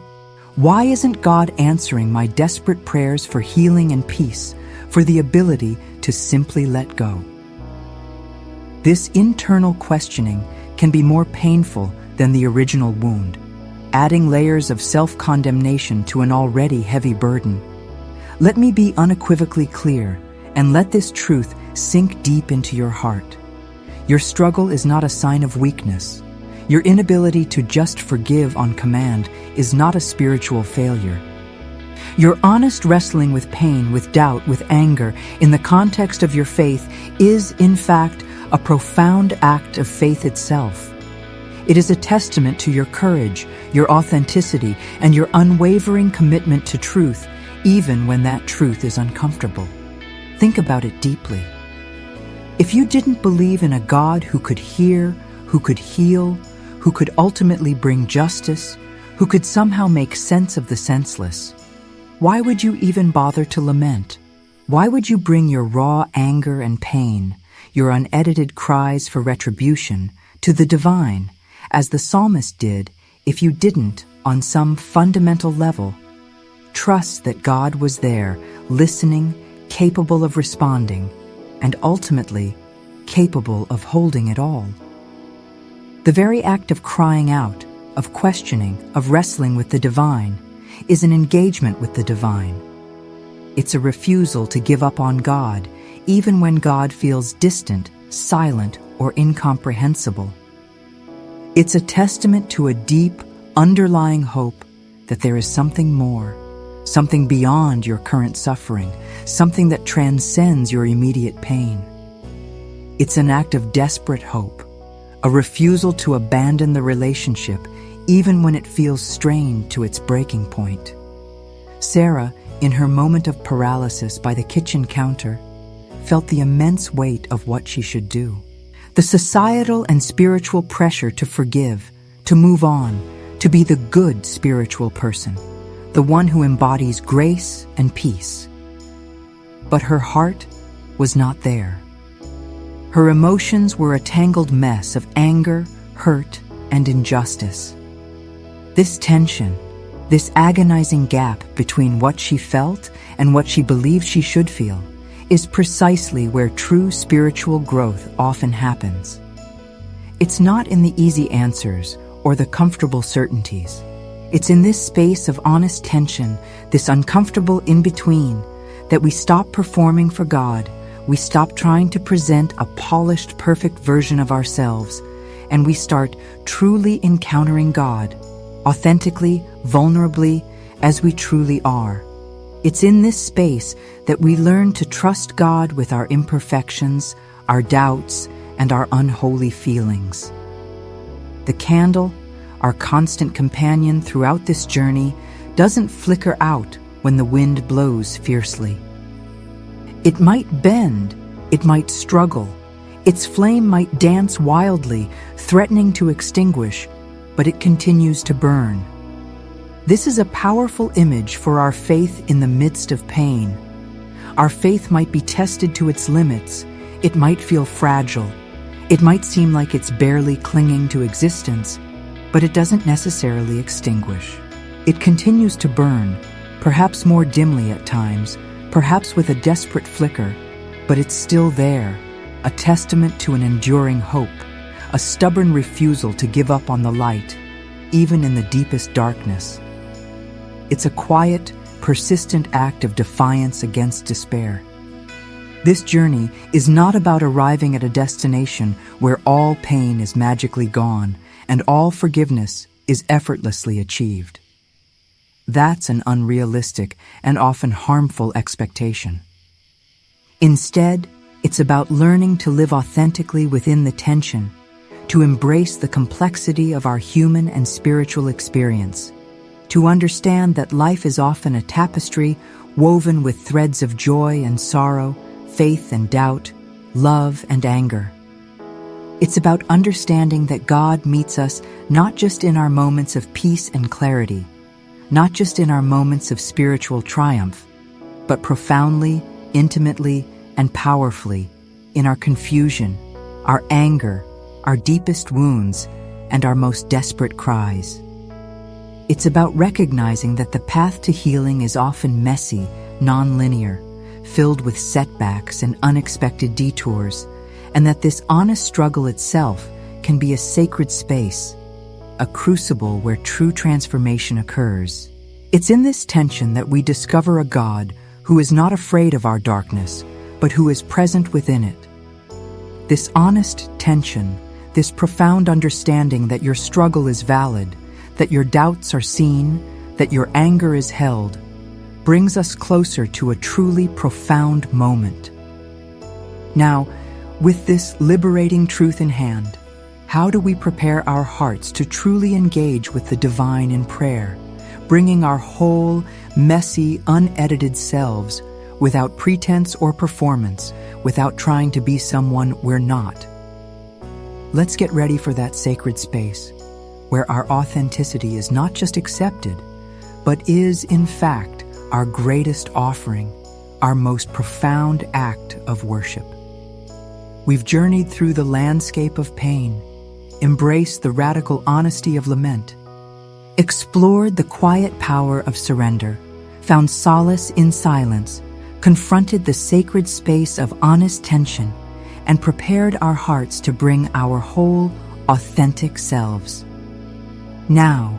[SPEAKER 1] Why isn't God answering my desperate prayers for healing and peace, for the ability to simply let go? This internal questioning can be more painful than the original wound, adding layers of self-condemnation to an already heavy burden. Let me be unequivocally clear, and let this truth sink deep into your heart. Your struggle is not a sign of weakness. Your inability to just forgive on command is not a spiritual failure. Your honest wrestling with pain, with doubt, with anger, in the context of your faith is, in fact, a profound act of faith itself. It is a testament to your courage, your authenticity, and your unwavering commitment to truth, even when that truth is uncomfortable. Think about it deeply. If you didn't believe in a God who could hear, who could heal, who could ultimately bring justice, who could somehow make sense of the senseless, why would you even bother to lament? Why would you bring your raw anger and pain, your unedited cries for retribution, to the divine, as the psalmist did, if you didn't, on some fundamental level, trust that God was there, listening, capable of responding, and ultimately capable of holding it all? The very act of crying out, of questioning, of wrestling with the divine, is an engagement with the divine. It's a refusal to give up on God, even when God feels distant, silent, or incomprehensible. It's a testament to a deep, underlying hope that there is something more, something beyond your current suffering, something that transcends your immediate pain. It's an act of desperate hope, a refusal to abandon the relationship even when it feels strained to its breaking point. Sarah, in her moment of paralysis by the kitchen counter, felt the immense weight of what she should do. The societal and spiritual pressure to forgive, to move on, to be the good spiritual person, the one who embodies grace and peace. But her heart was not there. Her emotions were a tangled mess of anger, hurt, and injustice. This tension, this agonizing gap between what she felt and what she believed she should feel, is precisely where true spiritual growth often happens. It's not in the easy answers or the comfortable certainties. It's in this space of honest tension, this uncomfortable in-between, that we stop performing for God, we stop trying to present a polished, perfect version of ourselves, and we start truly encountering God, authentically, vulnerably, as we truly are. It's in this space that we learn to trust God with our imperfections, our doubts, and our unholy feelings. The candle, our constant companion throughout this journey, doesn't flicker out when the wind blows fiercely. It might bend, it might struggle, its flame might dance wildly, threatening to extinguish, but it continues to burn. This is a powerful image for our faith in the midst of pain. Our faith might be tested to its limits. It might feel fragile. It might seem like it's barely clinging to existence, but it doesn't necessarily extinguish. It continues to burn, perhaps more dimly at times, perhaps with a desperate flicker, but it's still there, a testament to an enduring hope, a stubborn refusal to give up on the light, even in the deepest darkness. It's a quiet, persistent act of defiance against despair. This journey is not about arriving at a destination where all pain is magically gone and all forgiveness is effortlessly achieved. That's an unrealistic and often harmful expectation. Instead, it's about learning to live authentically within the tension, to embrace the complexity of our human and spiritual experience, to understand that life is often a tapestry woven with threads of joy and sorrow, faith and doubt, love and anger. It's about understanding that God meets us not just in our moments of peace and clarity, not just in our moments of spiritual triumph, but profoundly, intimately, and powerfully in our confusion, our anger, our deepest wounds, and our most desperate cries. It's about recognizing that the path to healing is often messy, non-linear, filled with setbacks and unexpected detours, and that this honest struggle itself can be a sacred space, a crucible where true transformation occurs. It's in this tension that we discover a God who is not afraid of our darkness, but who is present within it. This honest tension, this profound understanding that your struggle is valid, that your doubts are seen, that your anger is held, brings us closer to a truly profound moment. Now, with this liberating truth in hand, how do we prepare our hearts to truly engage with the divine in prayer, bringing our whole, messy, unedited selves without pretense or performance, without trying to be someone we're not? Let's get ready for that sacred space, where our authenticity is not just accepted, but is, in fact, our greatest offering, our most profound act of worship. We've journeyed through the landscape of pain, embraced the radical honesty of lament, explored the quiet power of surrender, found solace in silence, confronted the sacred space of honest tension, and prepared our hearts to bring our whole, authentic selves. Now,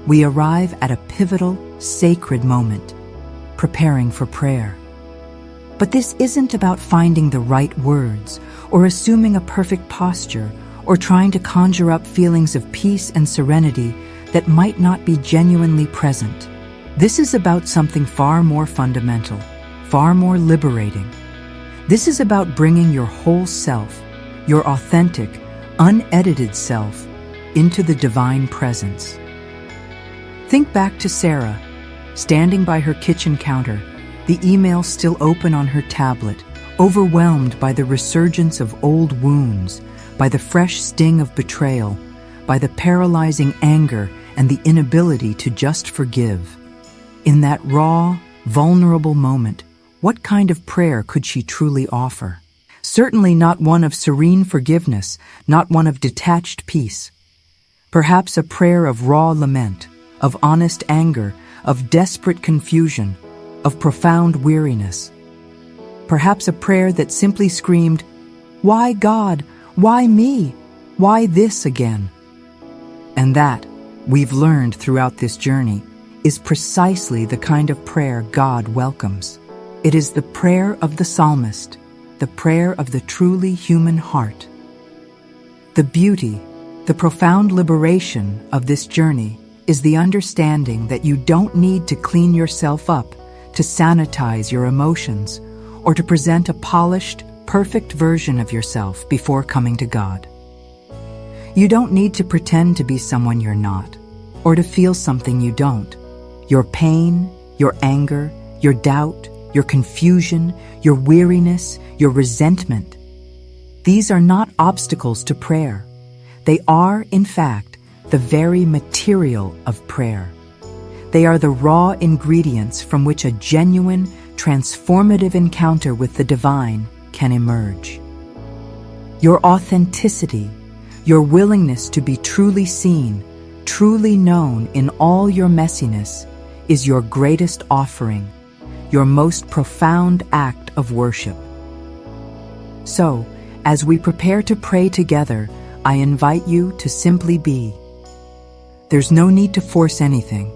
[SPEAKER 1] we arrive at a pivotal, sacred moment, preparing for prayer. But this isn't about finding the right words, or assuming a perfect posture, or trying to conjure up feelings of peace and serenity that might not be genuinely present. This is about something far more fundamental, far more liberating. This is about bringing your whole self, your authentic, unedited self, into the divine presence. Think back to Sarah, standing by her kitchen counter, the email still open on her tablet, overwhelmed by the resurgence of old wounds, by the fresh sting of betrayal, by the paralyzing anger and the inability to just forgive. In that raw, vulnerable moment, what kind of prayer could she truly offer? Certainly not one of serene forgiveness, not one of detached peace. Perhaps a prayer of raw lament, of honest anger, of desperate confusion, of profound weariness. Perhaps a prayer that simply screamed, "Why God? Why me? Why this again?" And that, we've learned throughout this journey, is precisely the kind of prayer God welcomes. It is the prayer of the psalmist, the prayer of the truly human heart. The beauty, the profound liberation of this journey is the understanding that you don't need to clean yourself up, to sanitize your emotions, or to present a polished, perfect version of yourself before coming to God. You don't need to pretend to be someone you're not, or to feel something you don't. Your pain, your anger, your doubt, your confusion, your weariness, your resentment. These are not obstacles to prayer. They are, in fact, the very material of prayer. They are the raw ingredients from which a genuine, transformative encounter with the divine can emerge. Your authenticity, your willingness to be truly seen, truly known in all your messiness, is your greatest offering, your most profound act of worship. So, as we prepare to pray together, I invite you to simply be. There's no need to force anything,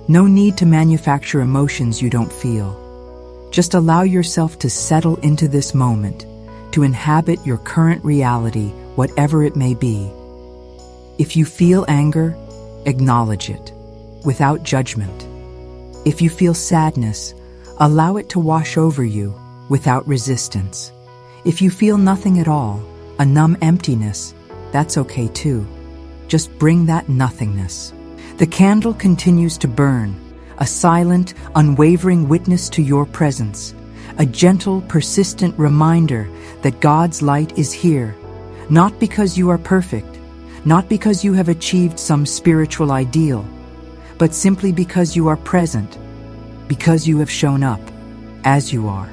[SPEAKER 1] no need to manufacture emotions you don't feel. Just allow yourself to settle into this moment, to inhabit your current reality, whatever it may be. If you feel anger, acknowledge it, without judgment. If you feel sadness, allow it to wash over you, without resistance. If you feel nothing at all, a numb emptiness, that's okay too. Just bring that nothingness. The candle continues to burn, a silent, unwavering witness to your presence, a gentle, persistent reminder that God's light is here, not because you are perfect, not because you have achieved some spiritual ideal, but simply because you are present, because you have shown up as you are.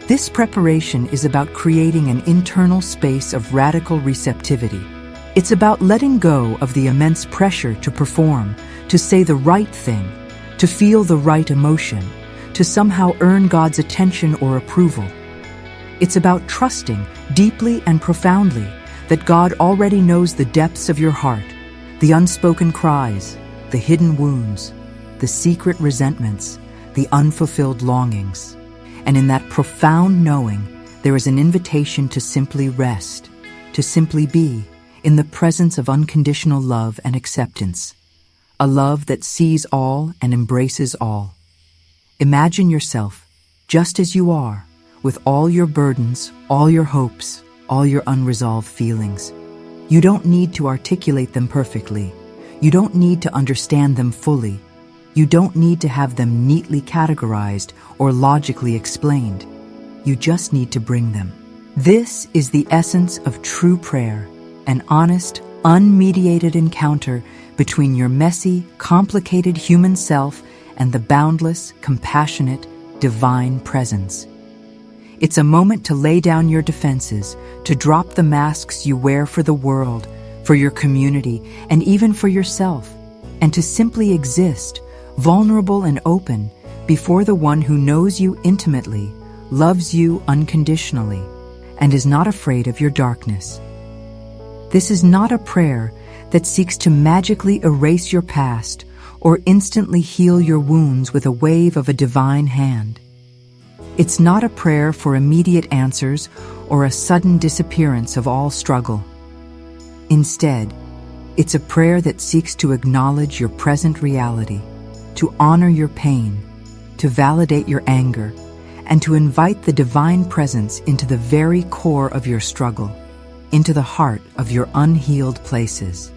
[SPEAKER 1] This preparation is about creating an internal space of radical receptivity. It's about letting go of the immense pressure to perform, to say the right thing, to feel the right emotion, to somehow earn God's attention or approval. It's about trusting deeply and profoundly that God already knows the depths of your heart, the unspoken cries, the hidden wounds, the secret resentments, the unfulfilled longings. And in that profound knowing, there is an invitation to simply rest, to simply be in the presence of unconditional love and acceptance, a love that sees all and embraces all. Imagine yourself just as you are, with all your burdens, all your hopes, all your unresolved feelings. You don't need to articulate them perfectly. You don't need to understand them fully. You don't need to have them neatly categorized or logically explained. You just need to bring them. This is the essence of true prayer, an honest, unmediated encounter between your messy, complicated human self and the boundless, compassionate, divine presence. It's a moment to lay down your defenses, to drop the masks you wear for the world, for your community, and even for yourself, and to simply exist, vulnerable and open, before the one who knows you intimately, loves you unconditionally, and is not afraid of your darkness. This is not a prayer that seeks to magically erase your past or instantly heal your wounds with a wave of a divine hand. It's not a prayer for immediate answers or a sudden disappearance of all struggle. Instead, it's a prayer that seeks to acknowledge your present reality, to honor your pain, to validate your anger, and to invite the divine presence into the very core of your struggle, into the heart of your unhealed places.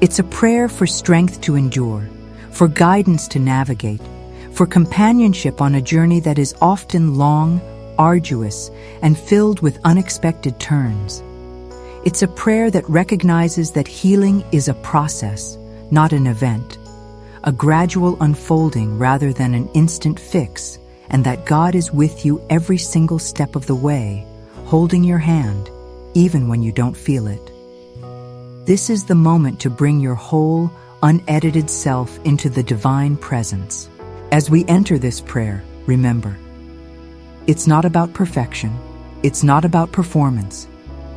[SPEAKER 1] It's a prayer for strength to endure, for guidance to navigate, for companionship on a journey that is often long, arduous, and filled with unexpected turns. It's a prayer that recognizes that healing is a process, not an event, a gradual unfolding rather than an instant fix, and that God is with you every single step of the way, holding your hand, even when you don't feel it. This is the moment to bring your whole, unedited self into the divine presence. As we enter this prayer, remember, it's not about perfection, it's not about performance,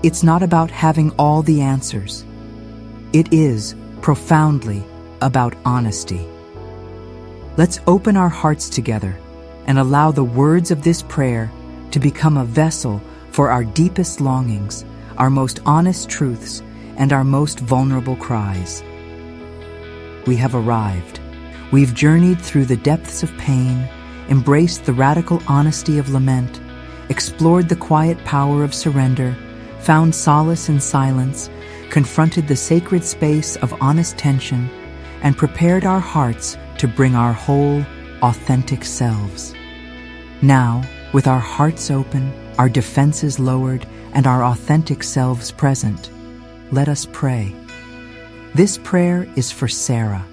[SPEAKER 1] it's not about having all the answers. It is profoundly about honesty. Let's open our hearts together and allow the words of this prayer to become a vessel for our deepest longings, our most honest truths, and our most vulnerable cries. We have arrived. We've journeyed through the depths of pain, embraced the radical honesty of lament, explored the quiet power of surrender, found solace in silence, confronted the sacred space of honest tension, and prepared our hearts to bring our whole, authentic selves. Now, with our hearts open, our defenses lowered, and our authentic selves present, let us pray. This prayer is for Sarah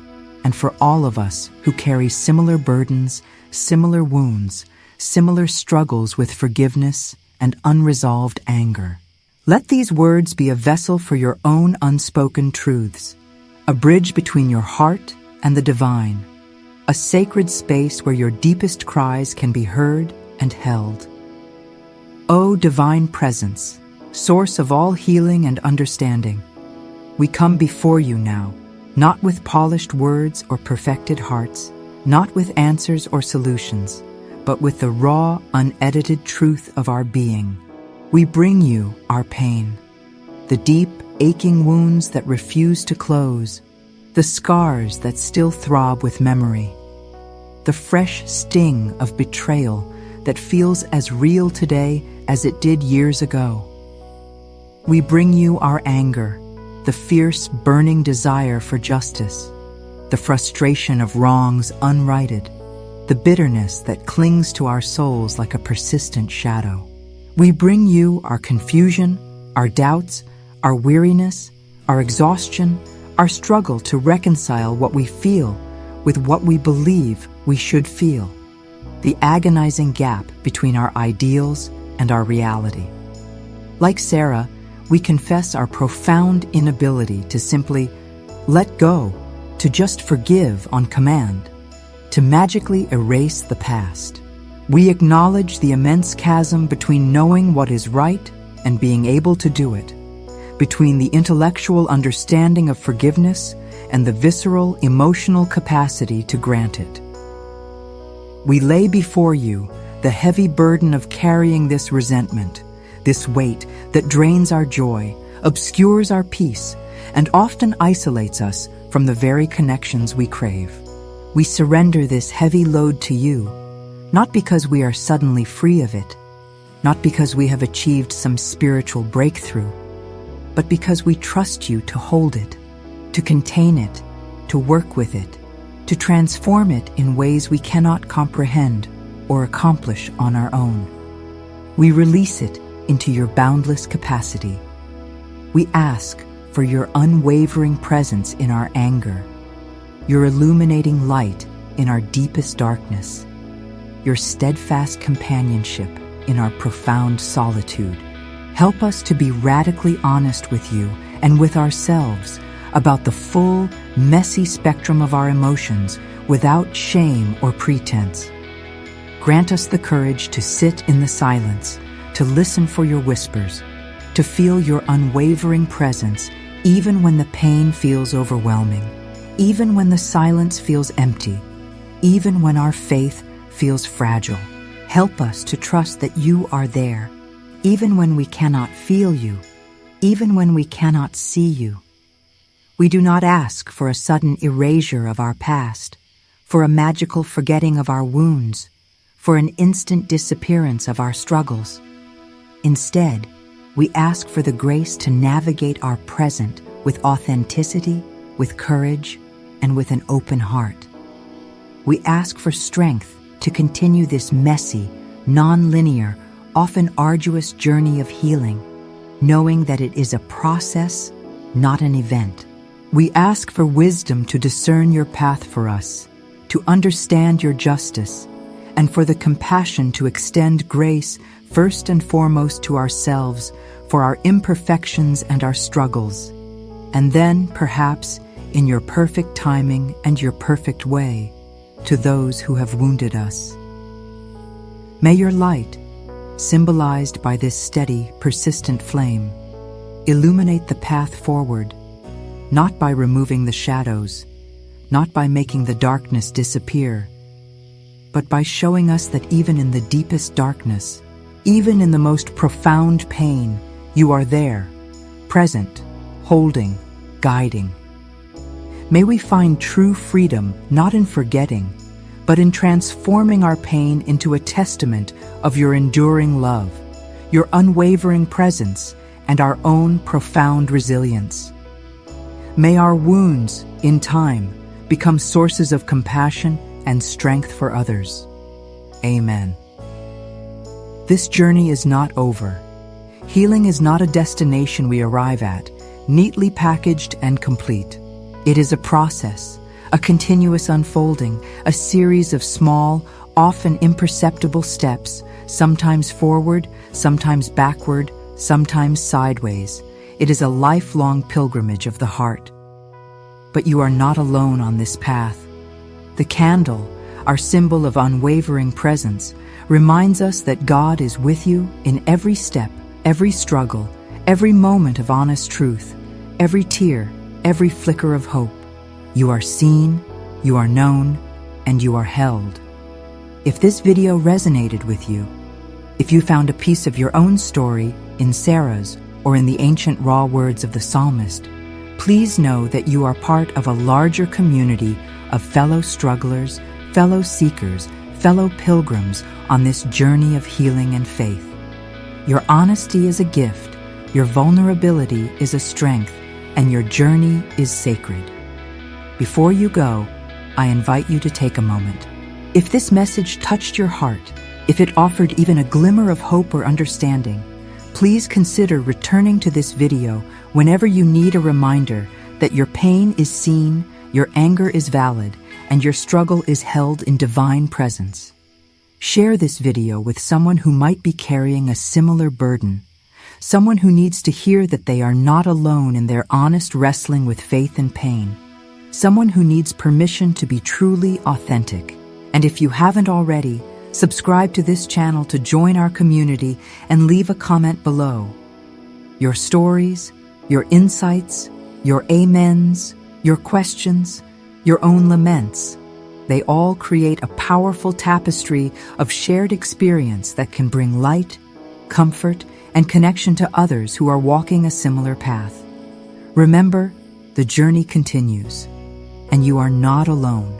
[SPEAKER 1] and for all of us who carry similar burdens, similar wounds, similar struggles with forgiveness and unresolved anger. Let these words be a vessel for your own unspoken truths, a bridge between your heart and the divine, a sacred space where your deepest cries can be heard and held. O divine presence, source of all healing and understanding, we come before you now, not with polished words or perfected hearts, not with answers or solutions, but with the raw, unedited truth of our being. We bring you our pain, the deep, aching wounds that refuse to close, the scars that still throb with memory, the fresh sting of betrayal that feels as real today as it did years ago. We bring you our anger, the fierce, burning desire for justice, the frustration of wrongs unrighted, the bitterness that clings to our souls like a persistent shadow. We bring you our confusion, our doubts, our weariness, our exhaustion, our struggle to reconcile what we feel with what we believe we should feel, the agonizing gap between our ideals and our reality. Like Sarah, we confess our profound inability to simply let go, to just forgive on command, to magically erase the past. We acknowledge the immense chasm between knowing what is right and being able to do it, between the intellectual understanding of forgiveness and the visceral, emotional capacity to grant it. We lay before you the heavy burden of carrying this resentment, this weight that drains our joy, obscures our peace, and often isolates us from the very connections we crave. We surrender this heavy load to you, not because we are suddenly free of it, not because we have achieved some spiritual breakthrough, but because we trust you to hold it, to contain it, to work with it, to transform it in ways we cannot comprehend or accomplish on our own. We release it into your boundless capacity. We ask for your unwavering presence in our anger, your illuminating light in our deepest darkness, your steadfast companionship in our profound solitude. Help us to be radically honest with you and with ourselves about the full, messy spectrum of our emotions without shame or pretense. Grant us the courage to sit in the silence, to listen for your whispers, to feel your unwavering presence even when the pain feels overwhelming, even when the silence feels empty, even when our faith feels fragile. Help us to trust that you are there, even when we cannot feel you, even when we cannot see you. We do not ask for a sudden erasure of our past, for a magical forgetting of our wounds, for an instant disappearance of our struggles. Instead, we ask for the grace to navigate our present with authenticity, with courage, and with an open heart. We ask for strength to continue this messy, non-linear, often arduous journey of healing, knowing that it is a process, not an event. We ask for wisdom to discern your path for us, to understand your justice, and for the compassion to extend grace first and foremost to ourselves for our imperfections and our struggles, and then, perhaps, in your perfect timing and your perfect way, to those who have wounded us. May your light, symbolized by this steady, persistent flame, illuminate the path forward, not by removing the shadows, not by making the darkness disappear, but by showing us that even in the deepest darkness, even in the most profound pain, you are there, present, holding, guiding. May we find true freedom not in forgetting, but in transforming our pain into a testament of your enduring love, your unwavering presence, and our own profound resilience. May our wounds, in time, become sources of compassion and strength for others. Amen. This journey is not over. Healing is not a destination we arrive at, neatly packaged and complete. It is a process, a continuous unfolding, a series of small, often imperceptible steps, sometimes forward, sometimes backward, sometimes sideways. It is a lifelong pilgrimage of the heart. But you are not alone on this path. The candle, our symbol of unwavering presence, reminds us that God is with you in every step, every struggle, every moment of honest truth, every tear, every flicker of hope. You are seen, you are known, and you are held. If this video resonated with you, if you found a piece of your own story in Sarah's or in the ancient raw words of the psalmist, please know that you are part of a larger community of fellow strugglers, fellow seekers, fellow pilgrims on this journey of healing and faith. Your honesty is a gift, your vulnerability is a strength, and your journey is sacred. Before you go, I invite you to take a moment. If this message touched your heart, if it offered even a glimmer of hope or understanding, please consider returning to this video whenever you need a reminder that your pain is seen, your anger is valid, and your struggle is held in divine presence. Share this video with someone who might be carrying a similar burden, someone who needs to hear that they are not alone in their honest wrestling with faith and pain, someone who needs permission to be truly authentic. And if you haven't already, subscribe to this channel to join our community and leave a comment below. Your stories, your insights, your amens, your questions, your own laments, they all create a powerful tapestry of shared experience that can bring light, comfort, and connection to others who are walking a similar path. Remember, the journey continues, and you are not alone.